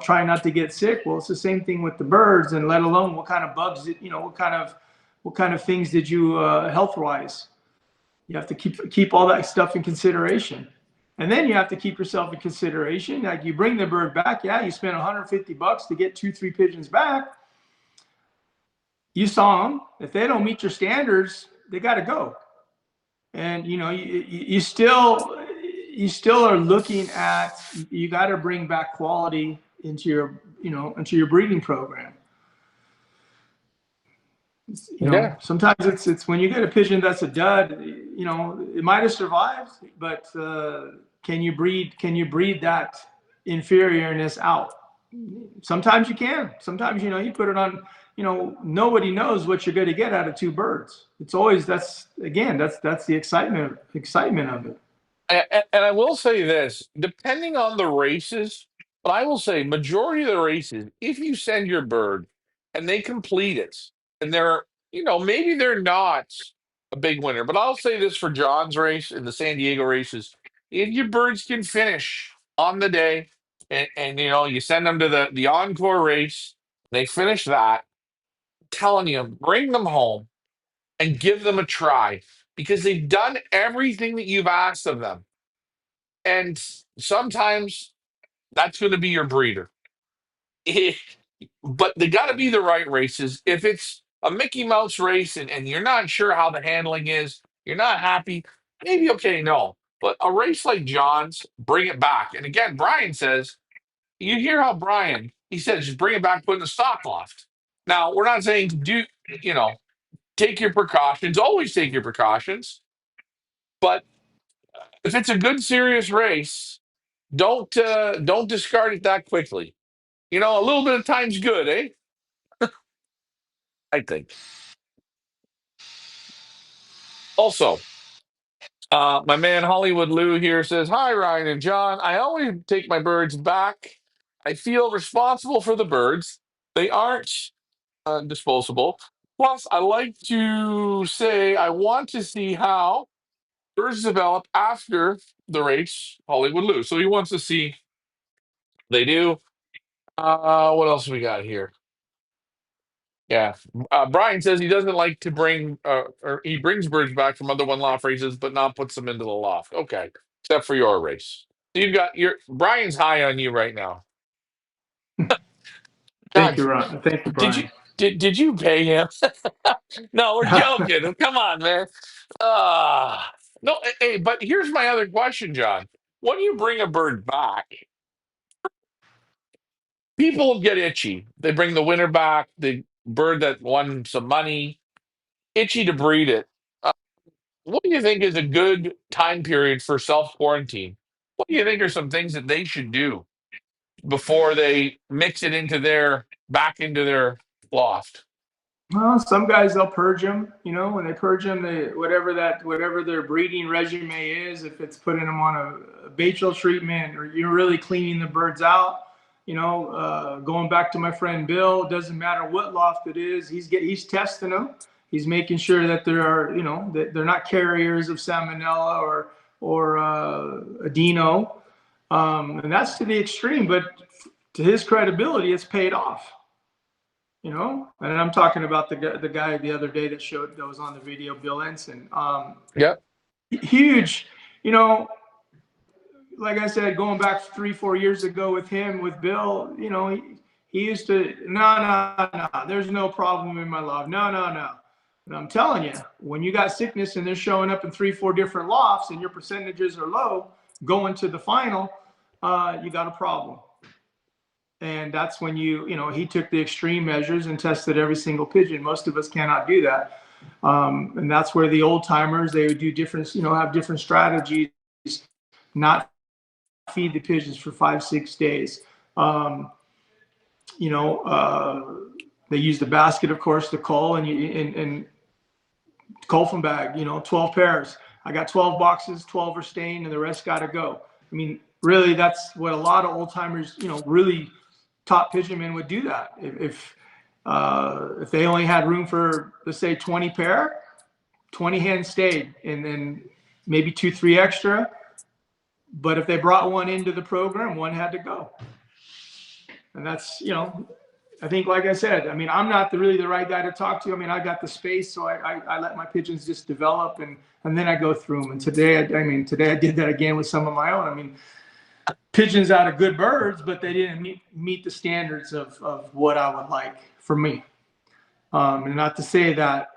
try not to get sick. Well, it's the same thing with the birds, and let alone what kind of bugs, what kind of things did you, health-wise? You have to keep all that stuff in consideration. And then you have to keep yourself in consideration. Like, you bring the bird back, yeah, you spend $150 to get 2-3 pigeons back. You saw them. If they don't meet your standards, they got to go. And you still are looking at, you got to bring back quality into your breeding program. Yeah. Sometimes it's when you get a pigeon that's a dud, it might have survived, but can you breed that inferiorness out? Sometimes you can. Sometimes you put it on. Nobody knows what you're going to get out of two birds. It's always that's the excitement of it. And I will say this, depending on the races, but I will say majority of the races, if you send your bird and they complete it, and they're, maybe they're not a big winner, but I'll say this for John's race and the San Diego races, if your birds can finish on the day, and you send them to the encore race, they finish that, I'm telling you, bring them home and give them a try because they've done everything that you've asked of them. And sometimes that's going to be your breeder. But they got to be the right races. If it's a Mickey Mouse race and you're not sure how the handling is, you're not happy, maybe okay, no. But a race like John's, bring it back. And again, Brian says, you hear how Brian, he says, just bring it back, put it in the stock loft. Now, we're not saying you know, take your precautions, always take your precautions. But if it's a good, serious race, don't discard it that quickly. A little bit of time's good, eh? I think. Also, my man Hollywood Lou here says, "Hi, Ryan and John. I always take my birds back. I feel responsible for the birds. They aren't disposable. Plus, I like to say I want to see how birds develop after the race." Hollywood Lou. So he wants to see they do. What else we got here? Yeah. Brian says he doesn't like to bring, or he brings birds back from other one loft races, but not puts them into the loft. Okay. Except for your race. So you've got Brian's high on you right now. Thank God, you, Ron. Thank you, did you, Brian. did you pay him? No, we're joking. Come on, man. No, hey, but here's my other question, John. When you bring a bird back, people get itchy. They bring the winner back, the bird that won some money, itchy to breed it. What do you think is a good time period for self quarantine? What do you think are some things that they should do before they mix it back into their loft? Well, some guys, they'll purge them. When they purge them, whatever their breeding regimen is, if it's putting them on a Baytril treatment or you're really cleaning the birds out. Going back to my friend Bill, it doesn't matter what loft it is, he's testing them. He's making sure that that they're not carriers of salmonella or adeno, and that's to the extreme. But to his credibility, it's paid off. You know, and I'm talking about the guy the other day that was on the video, Bill Ensign. Yep. Huge, you know, like I said, going back 3-4 years ago with him, with Bill, you know, he used to, no, there's no problem in my loft. No. And I'm telling you, when you got sickness and they're showing up in 3-4 different lofts and your percentages are low going to the final, you got a problem. And that's when he took the extreme measures and tested every single pigeon. Most of us cannot do that. And that's where the old timers, they would do different, have different strategies, not feed the pigeons for 5-6 days. They use the basket, of course, to cull and Colfin bag, 12 pairs. I got 12 boxes, 12 are staying, and the rest got to go. I mean, really, that's what a lot of old timers, really top pigeon men would do that. If they only had room for, let's say, 20 pair, 20 hens stayed, and then maybe 2-3 extra. But if they brought one into the program, one had to go. And that's, I think, like I said, I mean, I'm not really the right guy to talk to. I mean, I got the space, so I let my pigeons just develop, and then I go through them. And today I did that again with some of my own. I mean, pigeons out of good birds, but they didn't meet the standards of what I would like for me. And not to say that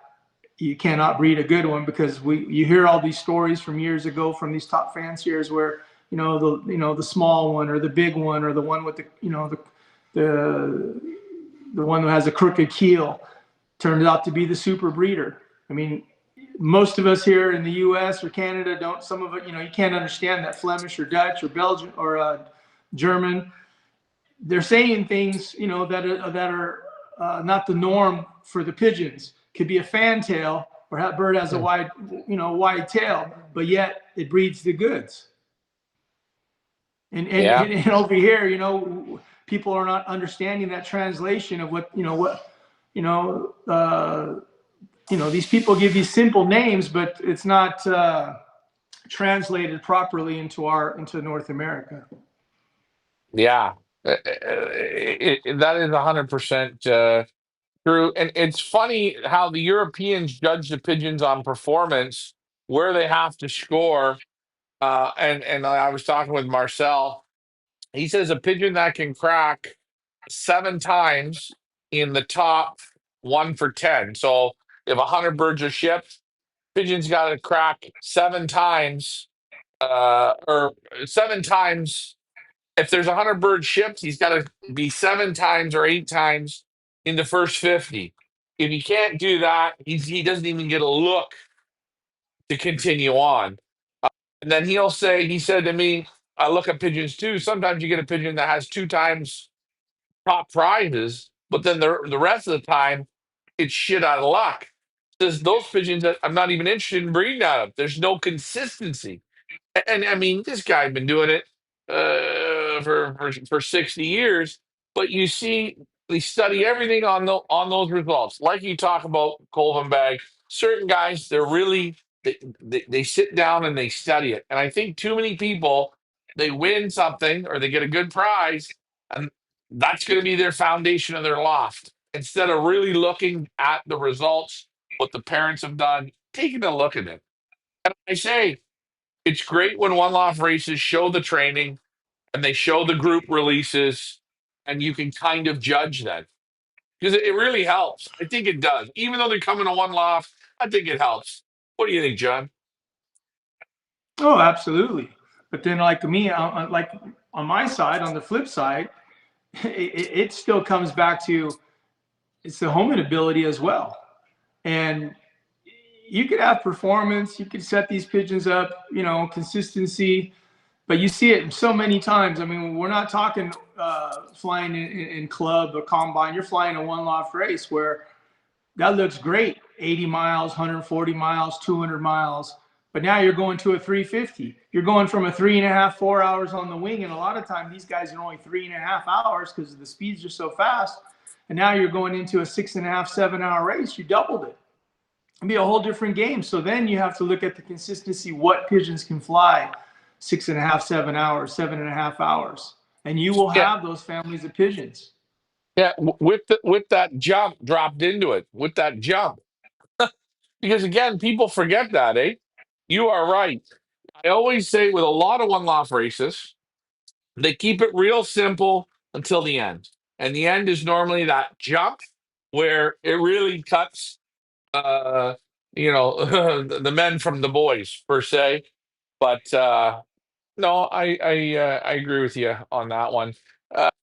you cannot breed a good one, because you hear all these stories from years ago from these top fanciers where, the small one or the big one or the one with the one that has a crooked keel turned out to be the super breeder. I mean, most of us here in the U.S. or Canada don't. Some of it, you can't understand that Flemish or Dutch or Belgian or German. They're saying things, that are not the norm for the pigeons. Could be a fantail, or that bird has a wide tail, but yet it breeds the goods. And over here, people are not understanding that translation of these people give these simple names, but it's not translated properly into North America. Yeah, that is 100% true. And it's funny how the Europeans judge the pigeons on performance, where they have to score. And I was talking with Marcel. He says a pigeon that can crack 7 times in the top 1 for 10. So if 100 birds are shipped, pigeon's got to crack 7 times, or 7 times. If there's 100 birds shipped, he's got to be 7 times or 8 times in the first 50. If he can't do that, he doesn't even get a look to continue on. And then he said to me, I look at pigeons too. Sometimes you get a pigeon that has 2 times top prizes, but then the rest of the time, it's shit out of luck. There's those pigeons that I'm not even interested in breeding out of. There's no consistency. And I mean, this guy's been doing it for 60 years, but you see, they study everything on those results. Like you talk about Colvin Bag, certain guys, they sit down and they study it. And I think too many people, they win something or they get a good prize, and that's going to be their foundation of their loft. Instead of really looking at the results, what the parents have done, taking a look at it. And I say, it's great when one loft races show the training and they show the group releases, and you can kind of judge that, because it really helps. I think it does. Even though they're coming to one loft, I think it helps. What do you think, John? Oh, absolutely. But then, like me, like on my side, on the flip side, it still comes back to it's the homing ability as well. And you could have performance, you could set these pigeons up, consistency, but you see it so many times. I mean, we're not talking flying in club or combine. You're flying a one loft race where that looks great, 80 miles, 140 miles, 200 miles. But now you're going to a 350. You're going from a 3.5, 4 hours on the wing. And a lot of time, these guys are only 3.5 hours because the speeds are so fast. And now you're going into a 6.5, 7 hour race. You doubled it. It'd be a whole different game. So then you have to look at the consistency, what pigeons can fly 6.5, 7 hours, 7.5 hours. and you will Yeah, have those families of pigeons. yeah. With that jump dropped into it, with that jump, because again, people forget that, eh? You are right. I always say with a lot of one loft races, they keep it real simple until the end, and the end is normally that jump where it really cuts, uh, the men from the boys per se. But no, I agree with you on that one.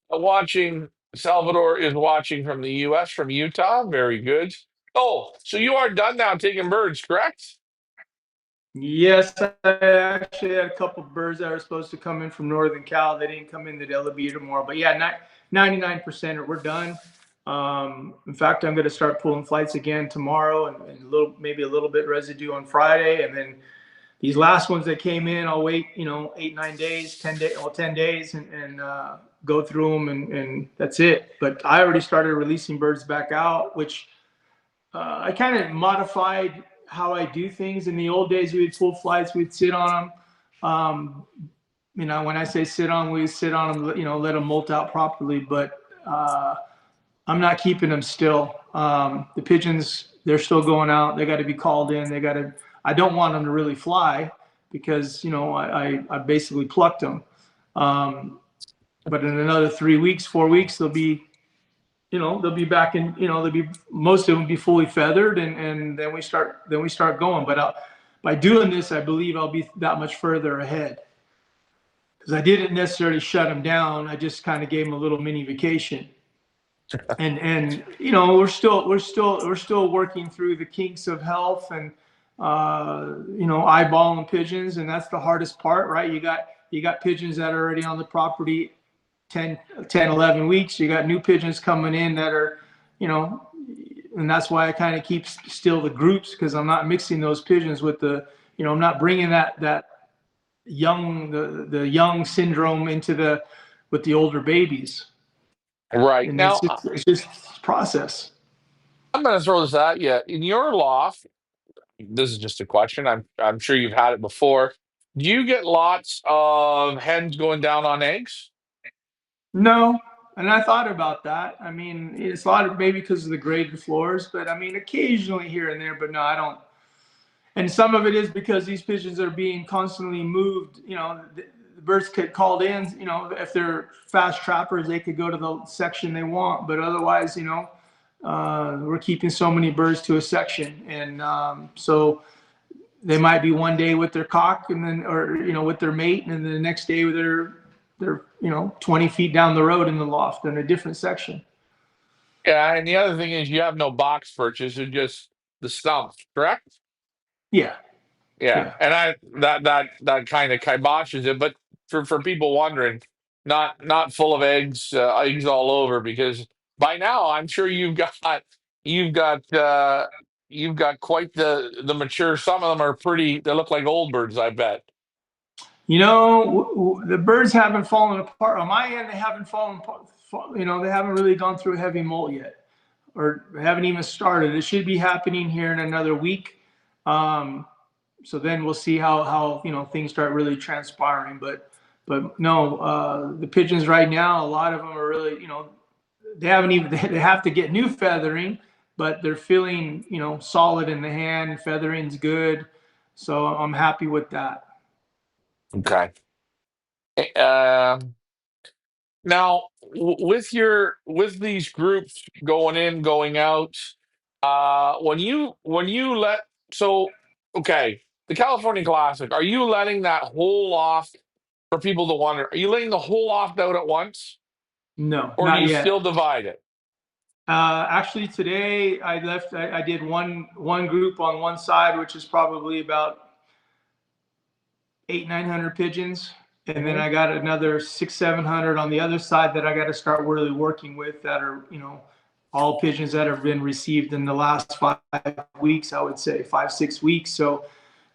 Watching Salvador is watching from the U.S. from Utah. Very good. Oh, so you are done now taking birds, correct? Yes, I actually had a couple of birds that were supposed to come in from Northern Cal. They didn't come in today. They'll be here tomorrow. But yeah, 99% we're done. In fact, I'm going to start pulling flights again tomorrow, and maybe a little bit residue on Friday, and then these last ones that came in, I'll wait, 8, 9 days, 10 days, well, 10 days, and go through them, and that's it. But I already started releasing birds back out, which I kind of modified how I do things. In the old days, we would pull flights, we'd sit on them. When I say sit on, we sit on them, let them molt out properly. But I'm not keeping them still. The pigeons, they're still going out. They got to be called in. They got to. I don't want them to really fly because I basically plucked them. But in another 3 weeks, 4 weeks, they'll be back in. They'll be most of them be fully feathered, and then we start going. But by doing this, I believe I'll be that much further ahead because I didn't necessarily shut them down. I just kind of gave them a little mini vacation. And we're still working through the kinks of health and eyeballing pigeons, and that's the hardest part, right? You got pigeons that are already on the property 10, 11 weeks. You got new pigeons coming in that are, and that's why I kind of keep still the groups, because I'm not mixing those pigeons with I'm not bringing that young the young syndrome with the older babies. Right. And Now, it's just process. I'm going to throw this at you. In your loft, this is just a question. I'm sure you've had it before. Do you get lots of hens going down on eggs? No, and I thought about that. I mean, it's a lot of maybe because of the graded floors, but I mean, occasionally here and there, but no, I don't. And some of it is because these pigeons are being constantly moved. The birds get called in. If they're fast trappers, they could go to the section they want, but otherwise, we're keeping so many birds to a section, and so they might be one day with their cock, and then, or with their mate, and then the next day they're 20 feet down the road in the loft in a different section. Yeah, and the other thing is you have no box perches, it's just the stumps, correct? Yeah, Yeah, yeah. and that kind of kiboshes it. But for people wondering, not full of eggs all over, because by now I'm sure you've got you've got quite the mature. Some of them are pretty. They look like old birds, I bet. The birds haven't fallen apart on my end. They haven't fallen apart. They haven't really gone through a heavy molt yet, or haven't even started. It should be happening here in another week. So then we'll see how things start really transpiring. But no, the pigeons right now, a lot of them are really, they haven't even they have to get new feathering, but they're feeling solid in the hand. Feathering's good, so I'm happy with that. Okay. Um, Now, with these groups going in, going out, when you let so okay, the California Classic, are you letting that whole off for people to wonder? Are you letting the whole off out at once, No, or do not you yet. still divide it? Actually, today I left. I did one group on one side, which is probably about 800, 900 pigeons, and then Mhm. I got another 600, 700 on the other side that I got to start really working with. That are all pigeons that have been received in the last 5 weeks. I would say 5, 6 weeks. So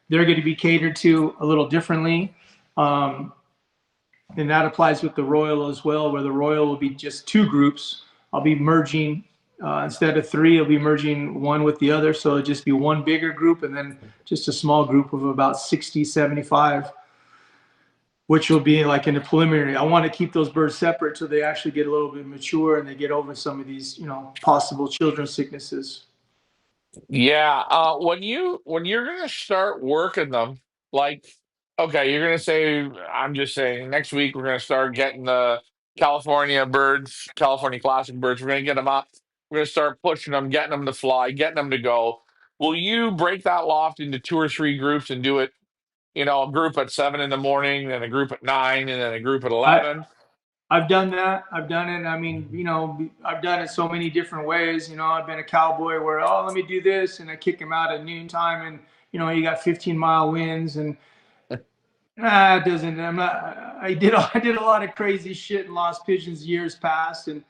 they're going to be catered to a little differently. Um, and that applies with the Royal as well, where the Royal will be just two groups. I'll be merging, instead of three, I'll be merging one with the other. So it'll just be one bigger group and then just a small group of about 60, 75 which will be like in the preliminary. I want to keep those birds separate till they actually get a little bit mature and they get over some of these, possible children's sicknesses. Yeah, when you're gonna start working them, like, okay, you're gonna say, I'm just saying, next week we're gonna start getting the California birds, California classic birds. We're gonna get them up. We're gonna start pushing them, getting them to fly, getting them to go. Will you break that loft into two or three groups and do it? A group at 7 in the morning, then a group at 9, and then a group at I, 11. I've done that. I've done it. I mean, I've done it so many different ways. I've been a cowboy where, oh, let me do this. And I kick him out at noontime and, you got 15-mile winds and it doesn't. I'm not. I did a lot of crazy shit and lost pigeons years past, and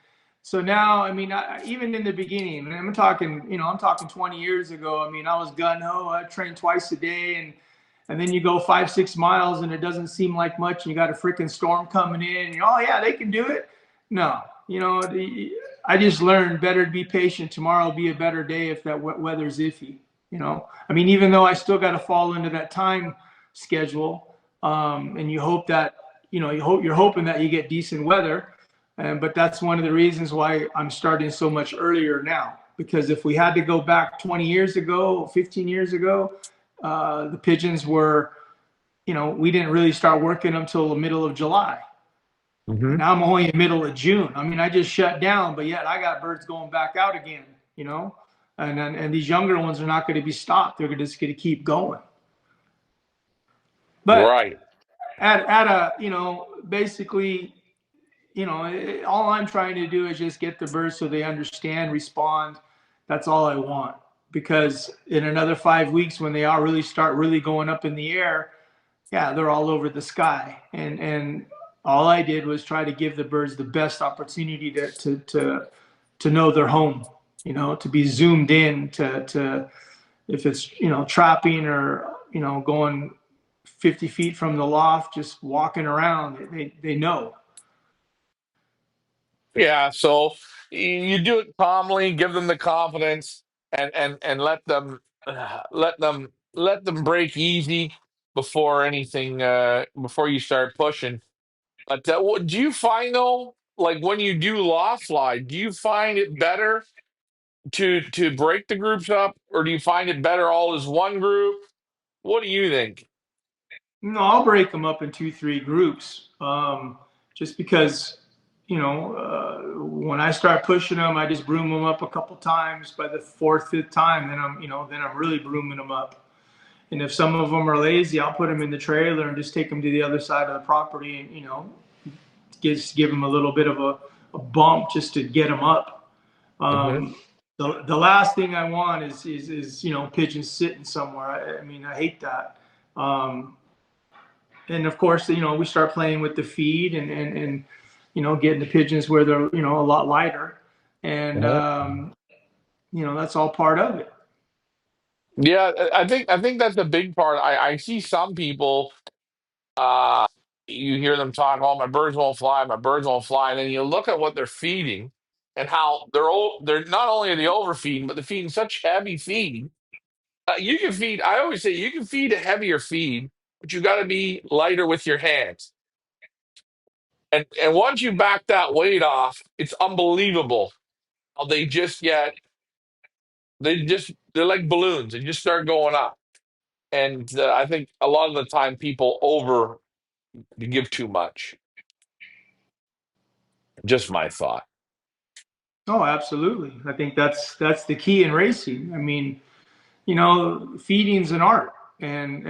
so now, I mean, even in the beginning, and I'm talking 20 years ago. I mean, I was gun ho. I trained twice a day, and then you go 5-6 miles, and it doesn't seem like much. And you got a freaking storm coming in. And, oh yeah, they can do it. No, I just learned better to be patient. Tomorrow will be a better day if that weather's iffy. I mean, even though I still got to fall into that time schedule, and you hope that you're hoping that you get decent weather, but that's one of the reasons why I'm starting so much earlier now. Because if we had to go back 20 years ago, 15 years ago, the pigeons were, we didn't really start working them until the middle of July. Hmm. Now I'm only in the middle of June. I mean, I just shut down, but yet I got birds going back out again. And these younger ones are not going to be stopped. They're just going to keep going. But Right. at a basically, all I'm trying to do is just get the birds so they understand, respond. That's all I want. Because in another 5 weeks, when they all really start really going up in the air, yeah, they're all over the sky. And all I did was try to give the birds the best opportunity to know their home. To be zoomed in, to if it's trapping or going 50 feet from the loft, just walking around, they know. Yeah, so you do it calmly, give them the confidence, and let them break easy before anything, before you start pushing. But do you find though, like when you do loft fly, do you find it better to break the groups up, or do you find it better all as one group? What do you think? No, I'll break them up in 2, 3 groups, just because when I start pushing them, I just broom them up a couple times. By the fourth, fifth time, then I'm really brooming them up. And if some of them are lazy, I'll put them in the trailer and just take them to the other side of the property, and just give them a little bit of a bump just to get them up. Hmm. Um, the last thing I want is pigeons sitting somewhere. I mean, I hate that. Um, and of course, we start playing with the feed and getting the pigeons where they're a lot lighter, and that's all part of it. Yeah, I think that's the big part. I see some people. Uh, you hear them talk, "Oh, my birds won't fly, my birds won't fly," and then you look at what they're feeding and how they're not only are they overfeeding, but they're feeding such heavy feed. You can feed. I always say you can feed a heavier feed, but you got to be lighter with your hands. And once you back that weight off, it's unbelievable how they're like balloons. They just start going up. And I think a lot of the time people give too much. Just my thought. Oh, absolutely. I think that's the key in racing. I mean, feeding's an art, and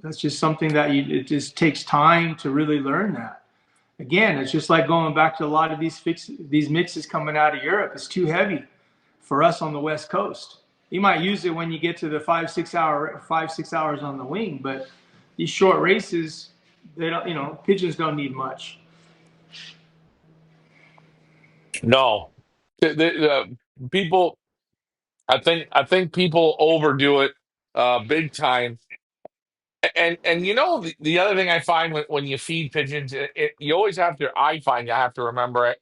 that's just something that it just takes time to really learn that. Again, it's just like going back to a lot of these mixes coming out of Europe. It's too heavy for us on the West Coast. You might use it when you get to the 5-6 hours on the wing, but these short races, they don't. Pigeons don't need much. No, people. I think people overdo it, big time. And the other thing I find when you feed pigeons, you always have to. I find you have to remember it.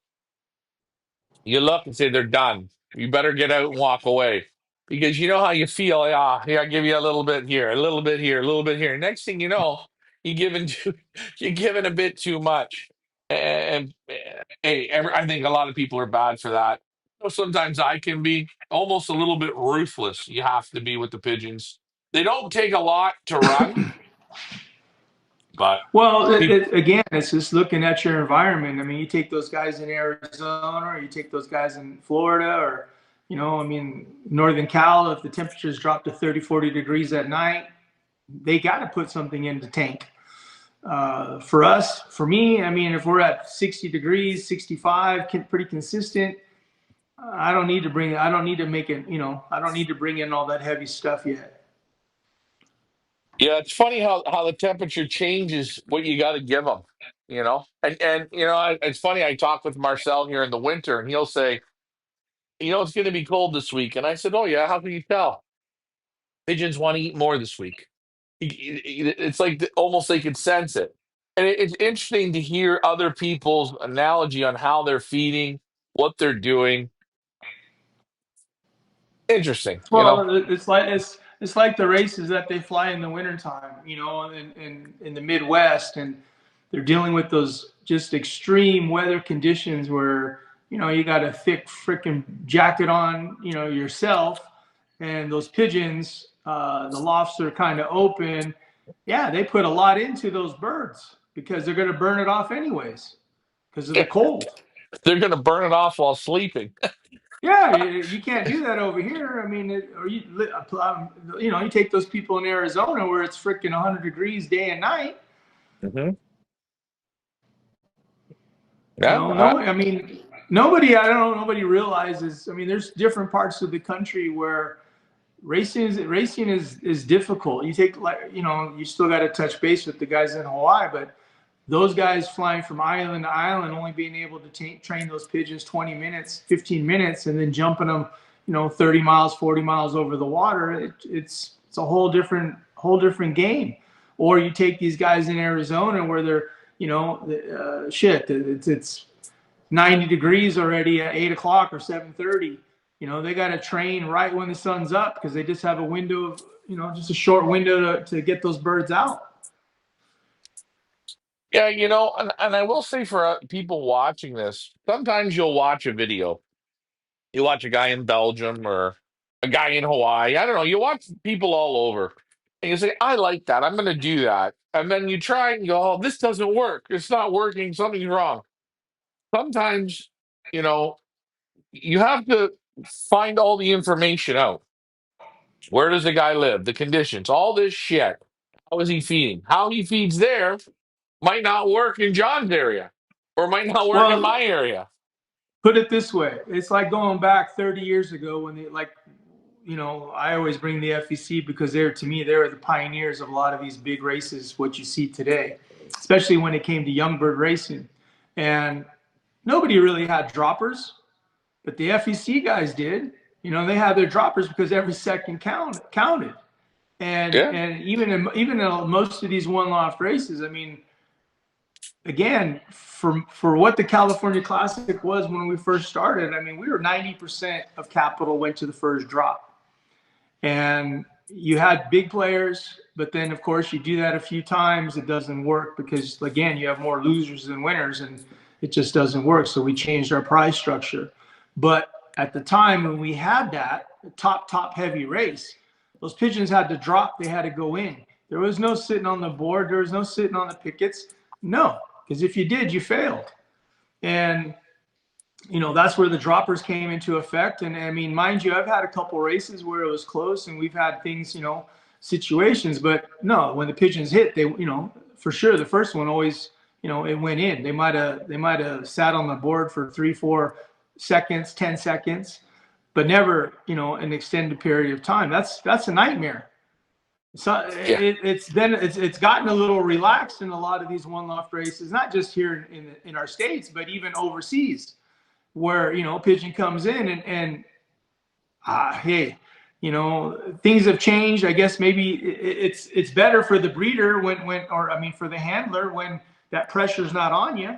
You look and say they're done. You better get out and walk away because you know how you feel. Yeah, here I give you a little bit here, a little bit here, a little bit here. Next thing you know, you're giving too, you're giving a bit too much. And hey, I think a lot of people are bad for that. Sometimes I can be almost a little bit ruthless. You have to be with the pigeons. They don't take a lot to run, but Well, pe- again, it's just looking at your environment. I mean, you take those guys in Arizona, or you take those guys in Florida, or, I mean, Northern Cal, if the temperatures drop to 30, 40 degrees at night, they got to put something in the tank. For us, for me, I mean, if we're at 60 degrees, 65, pretty consistent, I don't need to make it, I don't need to bring in all that heavy stuff yet. yeah, it's funny how the temperature changes what you got to give them. And it's funny. I talk with Marcel here in the winter, and he'll say, it's going to be cold this week, and I said, oh yeah, how can you tell? Pigeons want to eat more this week. It's like almost they could sense it. And it's interesting to hear other people's analogy on how they're feeding, what they're doing. Interesting, Well, it's like the races that they fly in the wintertime, in the Midwest, and they're dealing with those just extreme weather conditions where, you got a thick freaking jacket on, yourself, and those pigeons, the lofts are kind of open. Yeah, they put a lot into those birds because they're going to burn it off anyways because of the cold. they're going to burn it off while sleeping. Yeah, you can't do that over here. I mean, you take those people in Arizona where it's freaking 100 degrees day and night. Hmm. Yeah, No, I mean, I don't know, nobody realizes. I mean, there's different parts of the country where racing is difficult. You take, like, you still got to touch base with the guys in Hawaii, but those guys flying from island to island, only being able to train those pigeons 20 minutes, 15 minutes, and then jumping them, 30 miles, 40 miles over the water. It's a whole different game. Or you take these guys in Arizona where they're, shit, it's 90 degrees already at 8 o'clock or 7:30. They got to train right when the sun's up because they just have a window of, just a short window to get those birds out. yeah, and I will say for people watching this, sometimes you'll watch a video. You watch a guy in Belgium or a guy in Hawaii. I don't know. You watch people all over, and you say, "I like that. I'm going to do that." And then you try and you go, "Oh, this doesn't work. It's not working. Something's wrong." Sometimes, you know, you have to find all the information out. Where does the guy live? The conditions, all this shit. How is he feeding? How he feeds there might not work in John's area, or might not work in Well, my area. put it this way, it's like going back 30 years ago when they, like, I always bring the FEC because to me, they were the pioneers of a lot of these big races, what you see today, especially when it came to young bird racing. And nobody really had droppers, but the FEC guys did. They had their droppers because every second counted. And Yeah. even in most of these one loft races, I mean, again, for what the California Classic was when we first started, I mean, we were 90% of capital went to the first drop. And you had big players, but then of course you do that a few times, it doesn't work because, again, you have more losers than winners, and it just doesn't work. So we changed our prize structure. But at the time when we had that top heavy race, those pigeons had to drop, they had to go in. There was no sitting on the board, there was no sitting on the pickets. No, because if you did, you failed. And that's where the droppers came into effect. And I mean, mind you, I've had a couple races where it was close and we've had things, situations, but no, when the pigeons hit, they, for sure, the first one always, it went in. They might have sat on the board for 3-4 seconds, 10 seconds, but never, an extended period of time. That's a nightmare. So Yeah. it's gotten a little relaxed in a lot of these one loft races, not just here in our states, but even overseas, where pigeon comes in and hey, things have changed. I guess maybe it's better for the breeder or I mean for the handler when that pressure's not on you.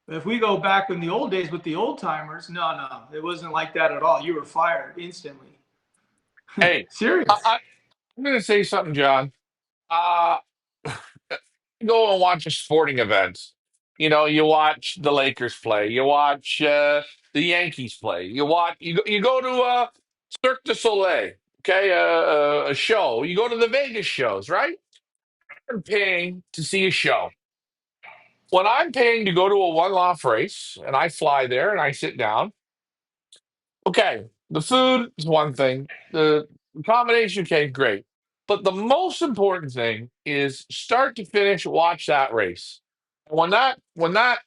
But if we go back in the old days with the old timers, no, it wasn't like that at all. You were fired instantly. Hey, Serious. I'm going to say something, John. Uh, go and watch a sporting event. You watch the Lakers play. You watch the Yankees play. You go to Cirque du Soleil, okay, a show. You go to the Vegas shows, right? I'm paying to see a show. When I'm paying to go to a one-off race and I fly there and I sit down, okay, the food is one thing, the accommodation, okay, great. But the most important thing is start to finish, watch that race. When that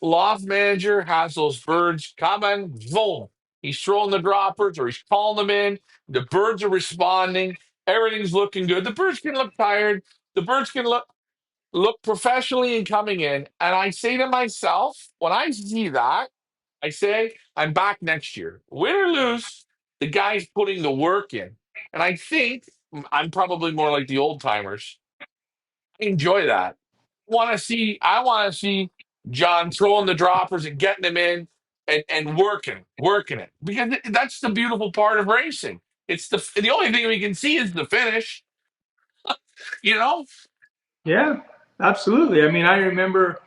loft manager has those birds coming, boom, he's throwing the droppers or he's calling them in. The birds are responding. Everything's looking good. The birds can look tired. The birds can look professionally and coming in. And I say to myself, when I see that, I say, I'm back next year. Win or lose, the guy's putting the work in. And I think I'm probably more like the old timers. I enjoy that. I want to see John throwing the droppers and getting them in and working it. Because that's the beautiful part of racing. It's the only thing we can see is the finish, you know? Yeah, absolutely. I mean, I remember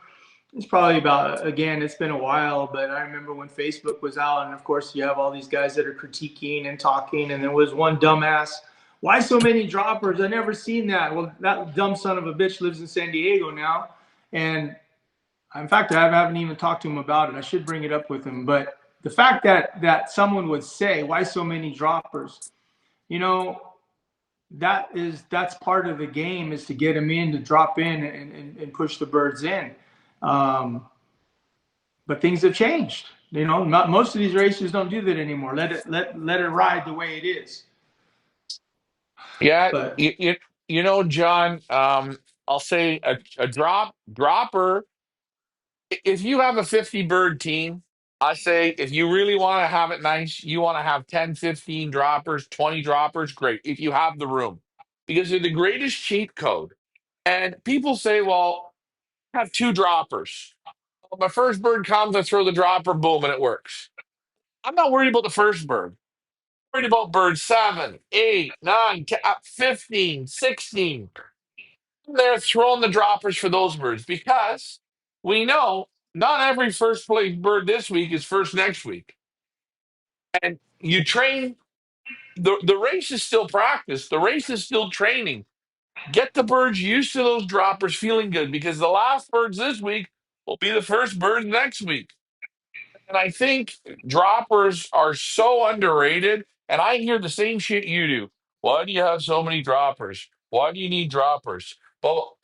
it's probably about, again, it's been a while, but I remember when Facebook was out, and of course, you have all these guys that are critiquing and talking, and there was one dumbass. Why so many droppers? I never seen that. Well, that dumb son of a bitch lives in San Diego now, and in fact, I haven't even talked to him about it. I should bring it up with him. But the fact that someone would say, "Why so many droppers?" You know, that's part of the game, is to get them in, to drop in and push the birds in. Um, but things have changed. Most of these races don't do that anymore. Let it ride the way it is. Yeah, But John, I'll say a dropper. If you have a 50 bird team, I say if you really want to have it nice, you want to have 10, 15 droppers, 20 droppers, great. If you have the room, because they're the greatest cheat code. And people say, well, I have two droppers. Well, my first bird comes, I throw the dropper, boom, and it works. I'm not worried about the first bird. I'm worried about bird 7, 8, 9, 10, 15, 16. They're throwing the droppers for those birds because we know not every first place bird this week is first next week. And you train, the race is still practice, the race is still training. Get the birds used to those droppers feeling good because the last birds this week will be the first birds next week. And I think droppers are so underrated. And I hear the same shit you do. Why do you have so many droppers? Why do you need droppers? Well,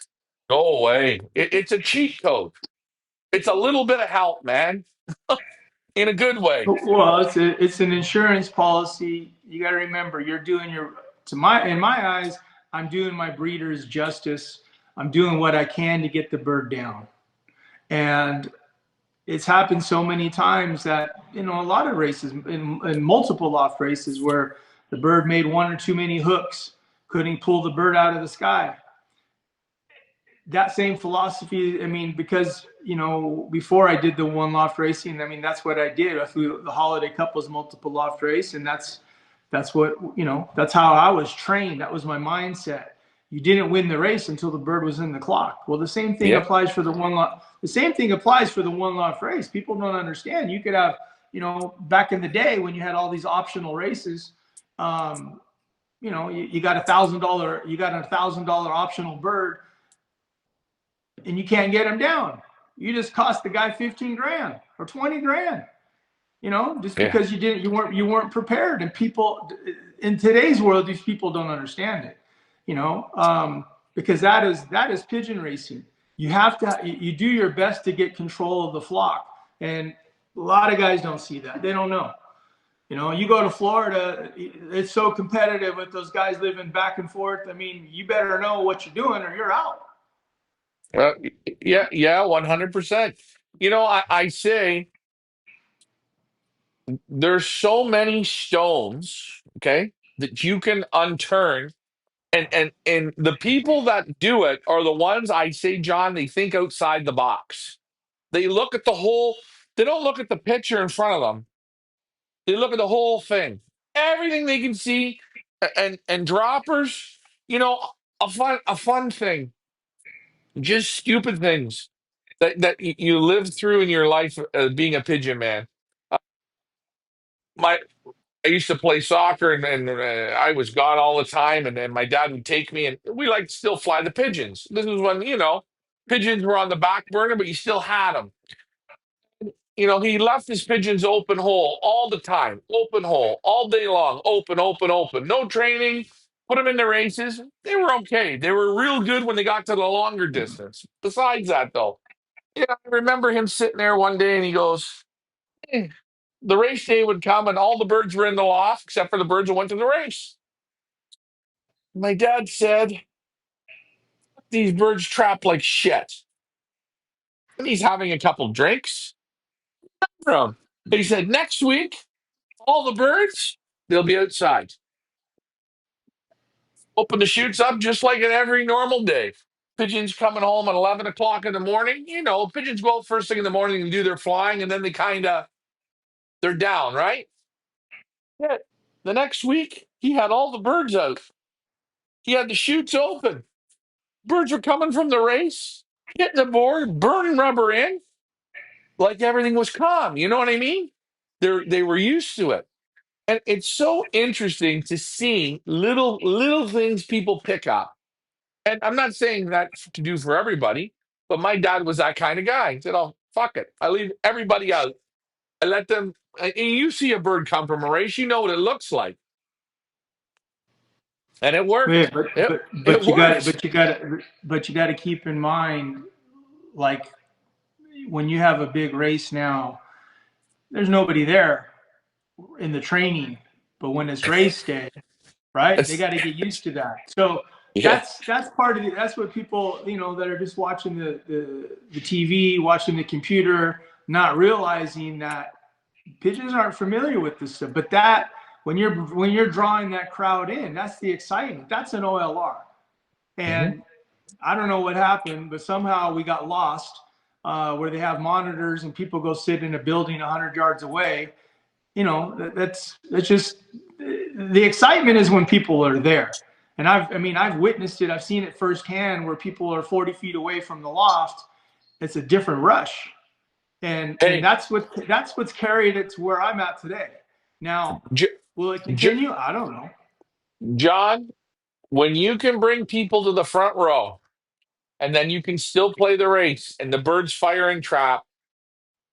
go away. It's a cheat code. It's a little bit of help, man, in a good way. well, it's an insurance policy. You got to remember, you're doing your in my eyes, I'm doing my breeders justice. I'm doing what I can to get the bird down. And it's happened so many times that, a lot of races, in multiple loft races, where the bird made one or too many hooks, couldn't pull the bird out of the sky. That same philosophy, I mean, because, before I did the one loft racing, I mean, that's what I did. I flew the Holiday Cup was multiple loft race, and that's what, that's how I was trained. That was my mindset. You didn't win the race until the bird was in the clock. Well, the same thing Yep. applies for the one loft. The same thing applies for the one loft race. People don't understand. You could have, back in the day when you had all these optional races, you got $1,000 optional bird, and you can't get them down. You just cost the guy 15 grand or 20 grand, just Yeah. because you weren't prepared. And people in today's world, these people don't understand it, because that is pigeon racing. You do your best to get control of the flock. And a lot of guys don't see that. They don't know. You go to Florida, it's so competitive with those guys living back and forth. I mean, you better know what you're doing or you're out. Uh, yeah, yeah, 100%. I say there's so many stones, okay, that you can unturn. And the people that do it are the ones I say, John, they think outside the box. They look at the whole, they don't look at the picture in front of them. They look at the whole thing. Everything they can see and droppers, you know, a fun thing. Just stupid things that you live through in your life being a pigeon man. Uh, my I used to play soccer, and I was gone all the time, and then my dad would take me, and we like to still fly the pigeons. This is when pigeons were on the back burner, but you still had them. He left his pigeons open hole all the time, open hole all day long, open, open, open. No training. Put them in the races. They were okay. They were real good when they got to the longer distance. Besides that, though, I remember him sitting there one day, and he goes, "Eh." The race day would come, and all the birds were in the loft except for the birds that went to the race. My dad said, "These birds trap like shit." And he's having a couple drinks from. He said, "Next week, all the birds, they'll be outside. Open the chutes up just like in every normal day. Pigeons coming home at 11 o'clock in the morning. Pigeons go out first thing in the morning and do their flying, and then they're down, right? Yeah. The next week, he had all the birds out. He had the chutes open. Birds were coming from the race, hitting the board, burning rubber in, like everything was calm. You know what I mean? They were used to it. And it's so interesting to see little things people pick up. And I'm not saying that to do for everybody, but my dad was that kind of guy. He said, "Oh, fuck it. I leave everybody out. I let them." And you see a bird come from a race, you know what it looks like. And it Yeah, worked. but It, but it but you got worked. but you got but you got to keep in mind, like when you have a big race now, there's nobody there in the training, but when it's race day, right? They It's, got to get used to that. So yeah. that's part of it. That's what people that are just watching the TV, watching the computer, not realizing that pigeons aren't familiar with this stuff. But that when you're drawing that crowd in, that's the excitement. That's an OLR. Mhm. And I don't know what happened, but somehow we got lost where they have monitors and people go sit in a building 100 yards away. That's just the excitement is when people are there. And I've witnessed it. I've seen it firsthand where people are 40 feet away from the loft. It's a different rush, and Hey, that's what's carried it to where I'm at today. Now, J- will it J- continue? I don't know. John, when you can bring people to the front row and then you can still play the race and the birds firing trap,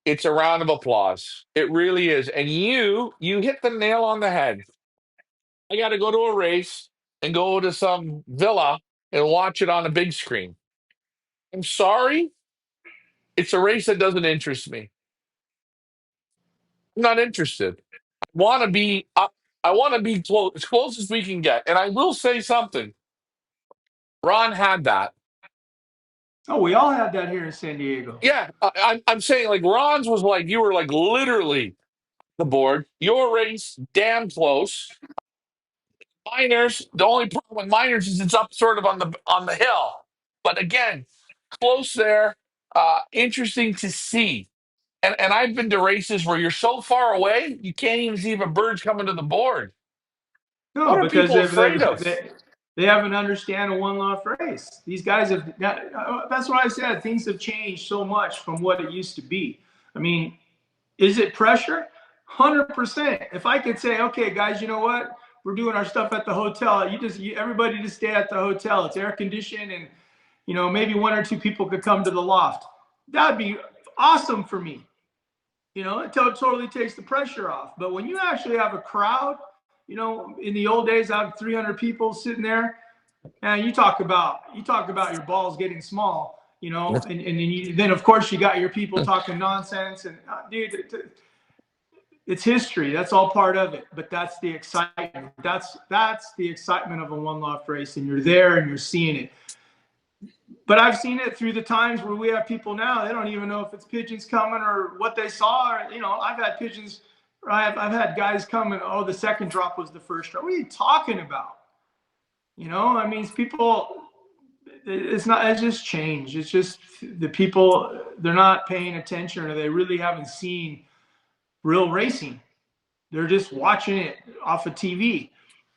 it's a round of applause. It really is. And you hit the nail on the head. I got to go to a race and go to some villa and watch it on a big screen. I'm sorry, it's a race that doesn't interest me. I'm not interested. I want to be up. I want to be as close as we can get. And I will say something. Ron had that. Oh, we all had that here in San Diego. Yeah, I'm saying like Ron's was like you were like literally the board. Your race damn close. Miners. The only problem with miners is it's up sort of on the hill. But again, close there. Interesting to see. And I've been to races where you're so far away you can't even see if a bird's coming to the board. No, What are because people they afraid they of? they, they haven't understand a one loft race. These guys have. That's what I said. Things have changed so much from what it used to be. I mean, is it pressure? 100%. If I could say, okay, guys, you know what? We're doing our stuff at the hotel. Everybody just stay at the hotel. It's air conditioned, and maybe one or two people could come to the loft. That'd be awesome for me. It totally takes the pressure off. But when you actually have a crowd, in the old days, I have 300 people sitting there, and you talk about your balls getting small, and then of course you got your people talking nonsense, and dude, it's history. That's all part of it. But that's the excitement. That's the excitement of a one loft race, and you're there and you're seeing it. But I've seen it through the times where we have people now, they don't even know if it's pigeons coming or what they saw. I've had pigeons, I've had guys come and, oh, the second drop was the first drop. What are you talking about? People, it's just change. It's just the people, they're not paying attention, or they really haven't seen real racing. They're just watching it off of TV.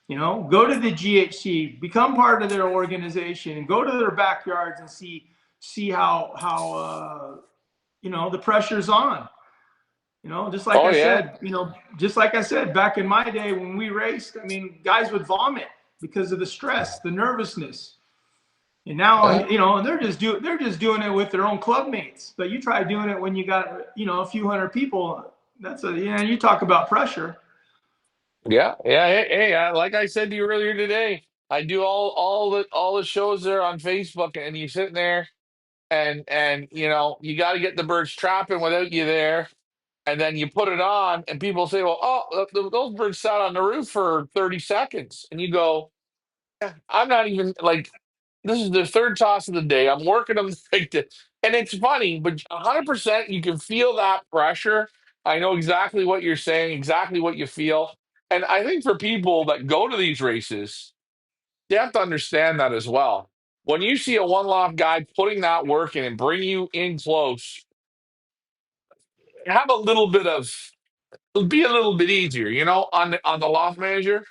Go to the GHC, become part of their organization, and go to their backyards and see see how the pressure's on. Just like Oh I yeah, said, just like I said, back in my day when we raced, I mean, guys would vomit because of the stress, the nervousness. And now, yeah, and they're just doing it with their own club mates. But you try doing it when you got, a few hundred people. You talk about pressure. yeah. Hey, like I said to you earlier today, I do all the shows there on Facebook, and you sitting there, and you got to get the birds trapping without you there. And then you put it on, and people say, "Well, oh, those birds sat on the roof for 30 seconds," and you go, "Yeah, I'm not even like this is the third toss of the day. I'm working them like this." And it's funny, but 100% you can feel that pressure. I know exactly what you're saying, exactly what you feel. And I think for people that go to these races, they have to understand that as well. When you see a one loft guy putting that work in and bring you in close, have a little bit of it'll be a little bit easier, on the loft manager Oh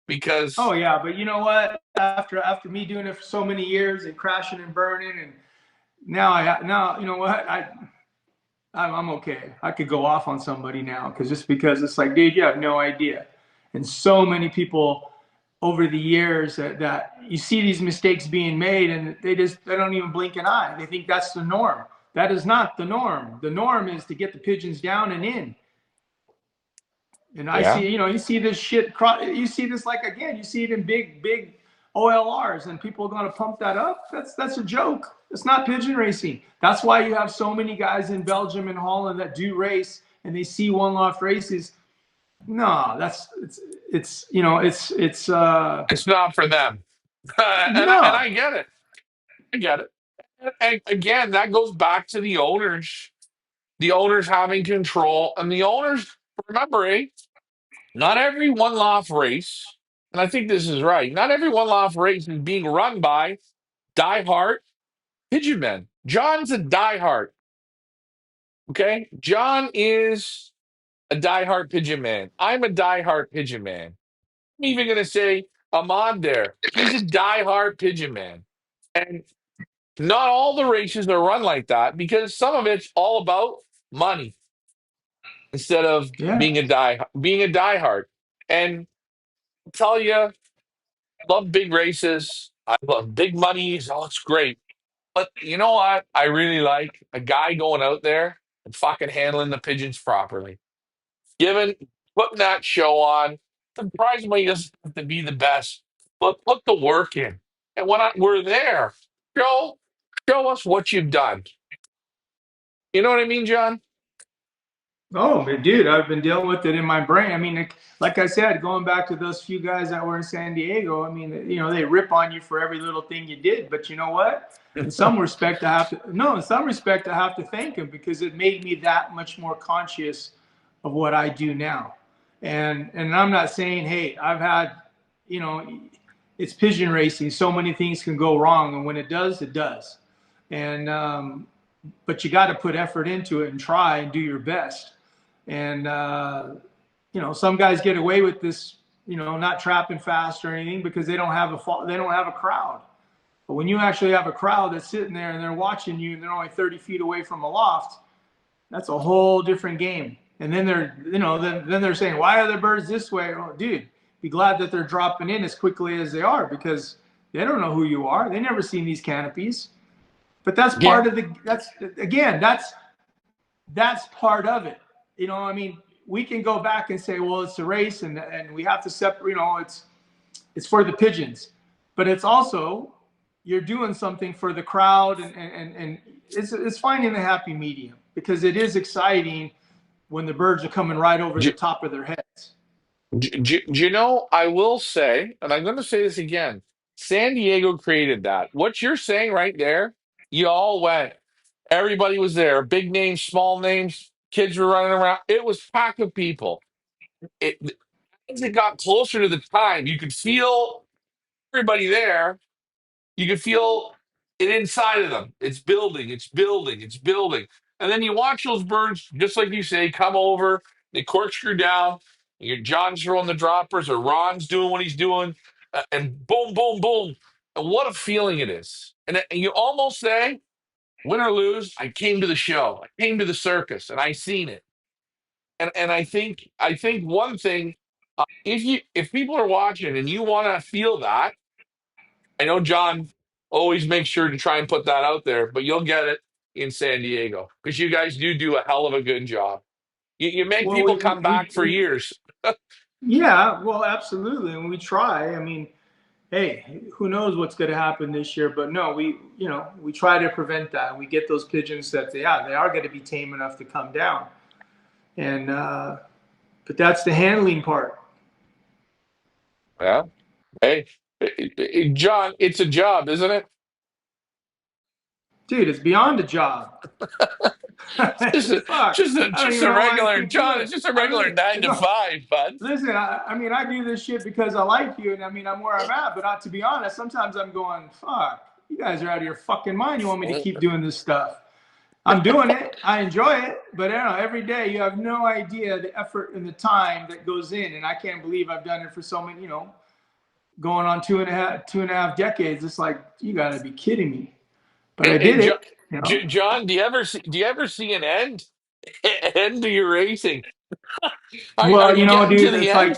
because yeah, but you know what? After me doing it for so many years and crashing and burning, and now you know what? I'm okay. I could go off on somebody now because it's like, dude, you have no idea. And so many people over the years that you see these mistakes being made, and they don't even blink an eye. They think that's the norm. That is not the norm. The norm is to get the pigeons down and in. And I yeah, see, you see this shit. You see this like again. You see it in big OLRs, and people are going to pump that up. That's a joke. It's not pigeon racing. That's why you have so many guys in Belgium and Holland that do race, and they see one loft races. No, it's it's not for them. And I no. get it. I get it. And again, that goes back to the owners having control, and the owners remember, not every one loft race, and I think this is right. Not every one loft race is being run by diehard pigeon men. John's a diehard. Okay, John is a diehard pigeon man. I'm a diehard pigeon man. I'm even going to say Ahmad there. He's a diehard pigeon man. And not all the races are run like that because some of it's all about money instead of Yeah. being a diehard. And I'll tell you, love big races. I love big monies. Oh, it's great. But you know what? I really like a guy going out there and fucking handling the pigeons properly. Given putting that show on, the prize money doesn't have to be the best, but put the work in. And we're there, show show us what you've done. You know what I mean, John? Oh, but dude, I've been dealing with it in my brain. I mean, like I said, going back to those few guys that were in San Diego, I mean, they rip on you for every little thing you did. But you know what? In some respect, in some respect, I have to thank him because it made me that much more conscious of what I do now. And I'm not saying, hey, I've had, you know, it's pigeon racing. So many things can go wrong, and when it does, it does. And but you got to put effort into it and try and do your best. And some guys get away with this, not trapping fast or anything because they don't have a crowd. But when you actually have a crowd that's sitting there and they're watching you and they're only 30 feet away from a loft, that's a whole different game. And then then they're saying, why are the birds this way? Oh, dude, be glad that they're dropping in as quickly as they are because they don't know who you are. They never seen these canopies. But that's Yeah. part of that's part of it. I mean, we can go back and say, well, it's a race and we have to separate, it's for the pigeons, but it's also, you're doing something for the crowd and it's finding the happy medium because it is exciting when the birds are coming right over the Do, top of their heads. do you know, I will say, and I'm going to say this again, San Diego created that. What you're saying right there, you all went. Everybody was there. Big names, small names, kids were running around. It was packed with people. It, as it got closer to the time, you could feel everybody there. You could feel it inside of them. It's building, it's building, it's building. And then you watch those birds, just like you say, come over, they corkscrew down. Your John's throwing the droppers, or Ron's doing what he's doing, and boom, boom, boom. And what a feeling it is. And you almost say, Win or lose, I came to the show. I came to the circus, and I seen it. And I think one thing, if people are watching and you want to feel that, I know John always makes sure to try and put that out there, but you'll get it in San Diego because you guys do a hell of a good job. You make Well, people come back for we years. yeah, well, absolutely, and we try. I mean, hey, who knows what's going to happen this year? But no, we try to prevent that. We get those pigeons that yeah, they are going to be tame enough to come down, and but that's the handling part, Yeah. Hey, John, it's a job, isn't it? dude. It's beyond a job. Just a, Fuck, just a, I don't just even a know why I regular keep doing John. it. It's just a I regular really, nine to no. five, bud. Listen, I mean, I do this shit because I like you, and I mean, I'm where I'm at. But to be honest, sometimes I'm going, fuck, you guys are out of your fucking mind. You want me to keep doing this stuff? I'm doing it. I enjoy it, but I don't know. Every day, you have no idea the effort and the time that goes in, and I can't believe I've done it for so many, going on two and a half decades. It's like you got to be kidding me. But Hey, I hey, did it. John, do you ever see an end end to your racing? Are Well, you getting to dude, the it's end? like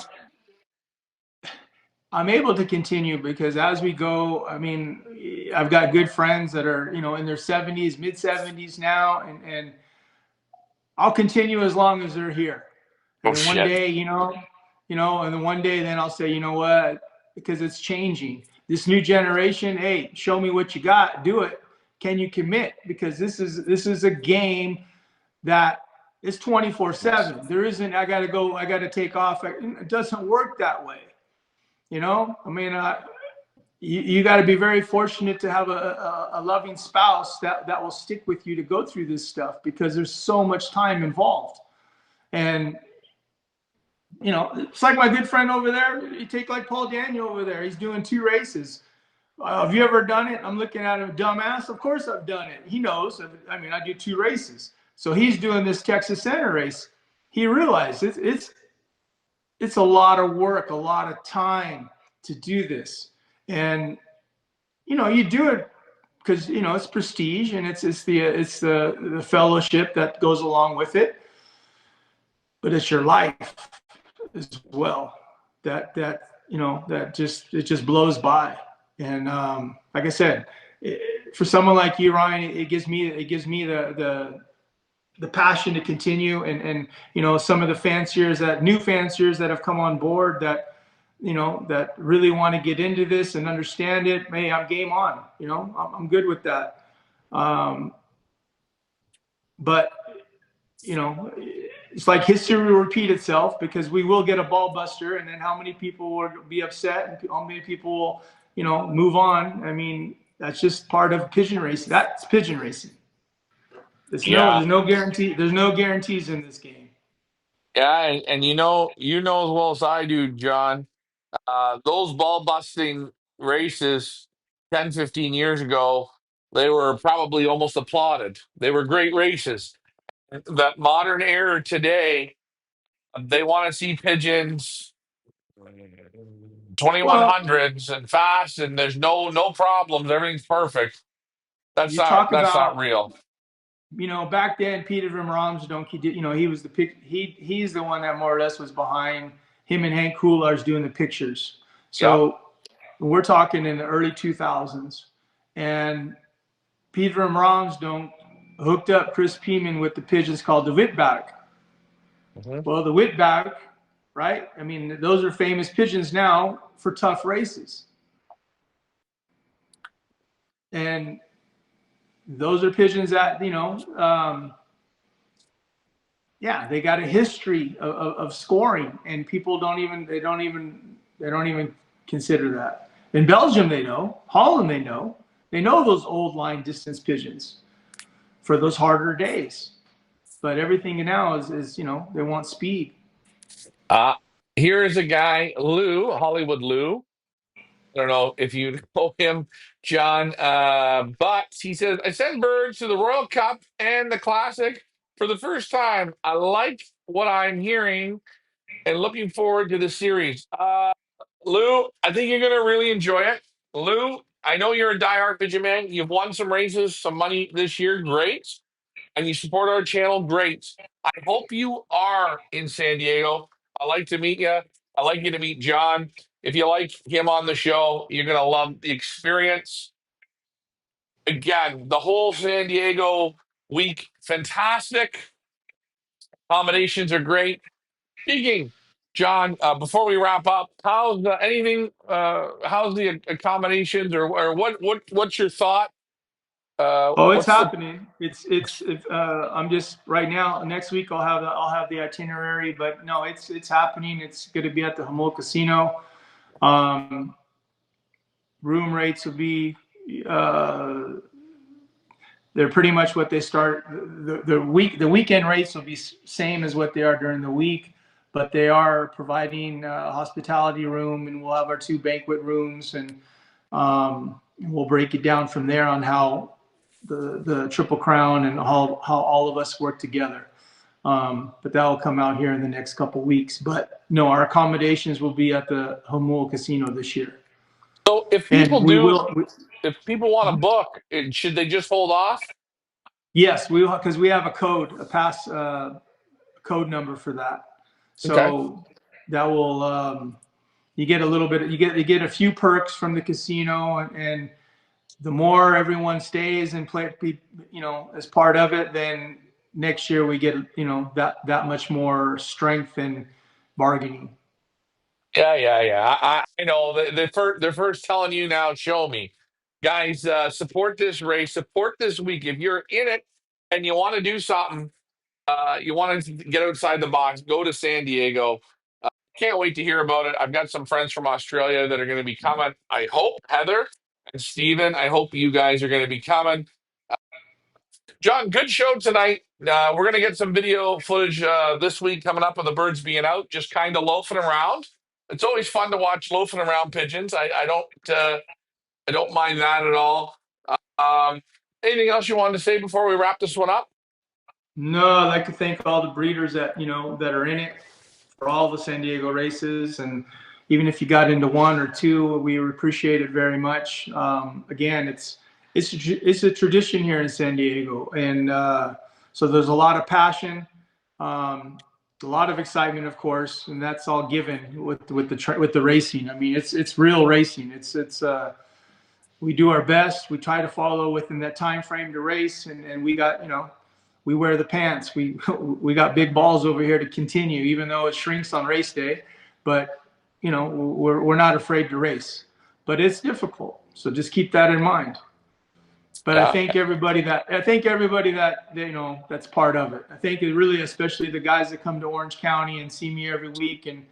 I'm able to continue because as we go, I mean, I've got good friends that are, in their 70s, mid 70s now, and I'll continue as long as they're here. And Oh then one shit! day, and then one day, then I'll say, you know what? Because it's changing. This new generation, hey, show me what you got, do it. Can you commit? Because this is a game that is 24/7. There isn't. I got to go. I got to take off. It doesn't work that way. I mean, you got to be very fortunate to have a loving spouse that will stick with you to go through this stuff because there's so much time involved. And it's like my good friend over there. You take like Paul Daniel over there. He's doing 2 races. Have you ever done it? I'm looking at him, dumbass. Of course I've done it. He knows. I mean, I do 2 races. So he's doing this Texas Center race. He realized it's a lot of work, a lot of time to do this. And you do it because it's prestige and it's the fellowship that goes along with it, but it's your life as well. That just blows by. And like I said, for someone like you, Ryan, it gives me the passion to continue, and some of the new fanciers that have come on board that really want to get into this and understand it. Hey, I'm game on. I'm good with that. Um, but it's like history will repeat itself because we will get a ball buster, and then how many people will be upset, and how many people will, move on. I mean, that's just part of pigeon racing. That's pigeon racing. Yeah, There's no guarantee. There's no guarantees in this game. yeah, and you know as well as I do, John. Those ball busting races 10, 15 years ago, they were probably almost applauded. They were great races. That modern era today, they want to see pigeons Well, 2100s and fast, and there's no problems. Everything's perfect. That's you not talk that's not about, real. back then, Peter Van Ramsdonk, he was the pick. He's the one that more or less was behind him and Hank Coulars doing the pictures. Yep. So we're talking in the early 2000s, and Peter and Ramsdonk hooked up Chris Peeman with the pigeons called the Whitback. Mhm. Well, the Whitback, right? I mean, those are famous pigeons now for tough races. And those are pigeons that, yeah, they got a history of scoring, and people they don't even consider that. In Belgium, they know. Holland, they know those old line distance pigeons for those harder days. But everything now is they want speed. Uh, Here is a guy, Lou, Hollywood Lou. I don't know if you know him, John, but he says, I sent birds to the Royal Cup and the Classic for the first time. I like what I'm hearing and looking forward to the series. Lou, I think you're going to really enjoy it. Lou, I know you're a diehard pigeon man. You've won some races, some money this year. Great. And you support our channel. Great. I hope you are in San Diego. I'd like to meet you. I'd like you to meet John. If you like him on the show, you're going to love the experience. Again, the whole San Diego week, fantastic. Accommodations are great. Speaking, John, before we wrap up, how's anything? How's the accommodations, or what's your thought? Oh, it's What's the happening. I'm just right now. Next week I'll have the itinerary, but no, it's happening. It's going to be at the Hamul Casino. Um, Room rates will be uh, they're pretty much what they start the weekend rates will be same as what they are during the week, but they are providing a hospitality room, and we'll have our two banquet rooms, and we'll break it down from there on how the Triple Crown and how all of us work together. But that will come out here in the next couple weeks. But no, our accommodations will be at the Hamul Casino this year, so if and people we do, will. if people want to book, should they just hold off? Yes, we will, because we have a code, a pass code number for that. Okay. So that will you get a little bit. You get a few perks from the casino, and the more everyone stays and play, as part of it, then next year we get that much more strength and bargaining. Yeah, yeah, yeah. I know. They're first telling you now. Show me, guys. Support this race. Support this week. If you're in it and you want to do something, you want to get outside the box, go to San Diego. Can't wait to hear about it. I've got some friends from Australia that are going to be coming. I hope Heather and Steven, I hope you guys are going to be coming. John, good show tonight. We're going to get some video footage this week coming up of the birds being out, just kind of loafing around. It's always fun to watch loafing around pigeons. I don't mind that at all. Um, Anything else you wanted to say before we wrap this one up? No, I'd like to thank all the breeders that are in it for all the San Diego races, and even if you got into one or two, we appreciate it very much. Again, it's a tradition here in San Diego, and so there's a lot of passion, a lot of excitement, of course, and that's all given with the racing. I mean, it's real racing. It's we do our best. We try to follow within that time frame to race, and we got we wear the pants. We got big balls over here to continue, even though it shrinks on race day. But we're not afraid to race. But it's difficult, so just keep that in mind. But Yeah. I thank everybody that that's part of it. I think it really, especially the guys that come to Orange County and see me every week, and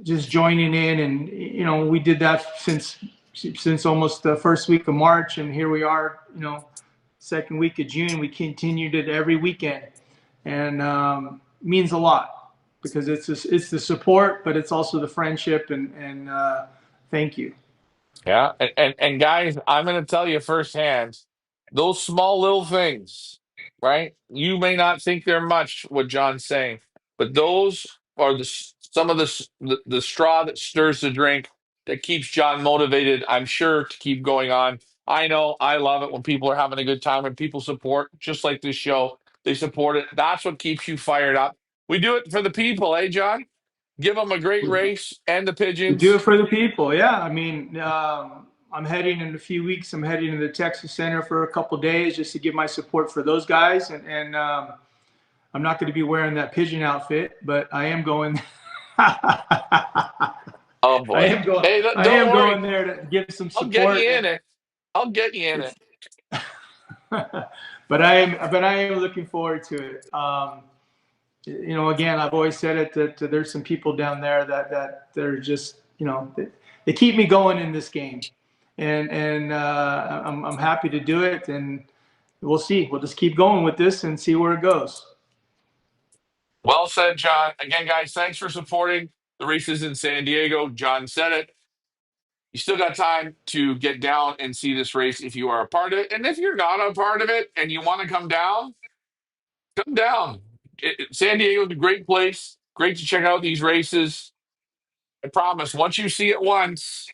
just joining in, and we did that since almost the first week of March, and here we are, second week of June. We continued it every weekend, and means a lot because it's the support, but it's also the friendship, and thank you. Yeah, and guys, I'm going to tell you firsthand, those small little things, right? You may not think they're much, what John's saying, but those are some of the straw that stirs the drink that keeps John motivated, I'm sure, to keep going on. I know I love it when people are having a good time and people support, just like this show. They support it. That's what keeps you fired up. We do it for the people, eh, John? Give them a great race and the We do it pigeons. for the people. Yeah, I mean, I'm heading in a few weeks. I'm heading to the Texas Center for a couple days just to give my support for those guys. And I'm not going to be wearing that pigeon outfit, but I am going. I Oh boy. am going. Hey, I don't am worry. going there to give some I'll get support. you in And it. I'll get you in it's, it. but I am looking forward to it. Again, I've always said it that there's some people down there that they're just, they keep me going in this game, and I'm happy to do it, and we'll see. We'll just keep going with this and see where it goes. Well said, John. Again, guys, thanks for supporting the races in San Diego. John said it. You still got time to get down and see this race if you are a part of it. And if you're not a part of it and you want to come down, come down. San Diego's a great place. Great to check out these races. I promise, once you see it once,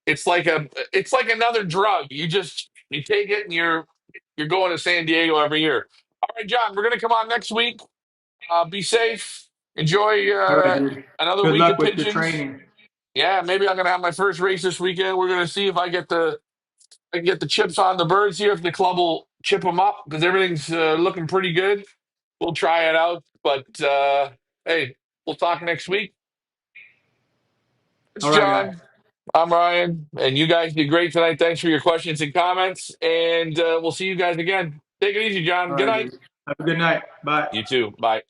it's like another drug. You take it and you're going to San Diego every year. All right, John, we're gonna come on next week. Be safe. Enjoy All right, dude. another Good week luck of with your pigeons. training. Yeah, maybe I'm gonna have my first race this weekend. We're gonna see if I can get the chips on the birds here. If the club will chip them up because everything's looking pretty good. We'll try it out. But hey, we'll talk next week. It's All right, guys. John. I'm Ryan, and you guys did great tonight. Thanks for your questions and comments, and we'll see you guys again. Take it easy, John. All Good right, night. dude. Have a good night. Bye. You too. Bye.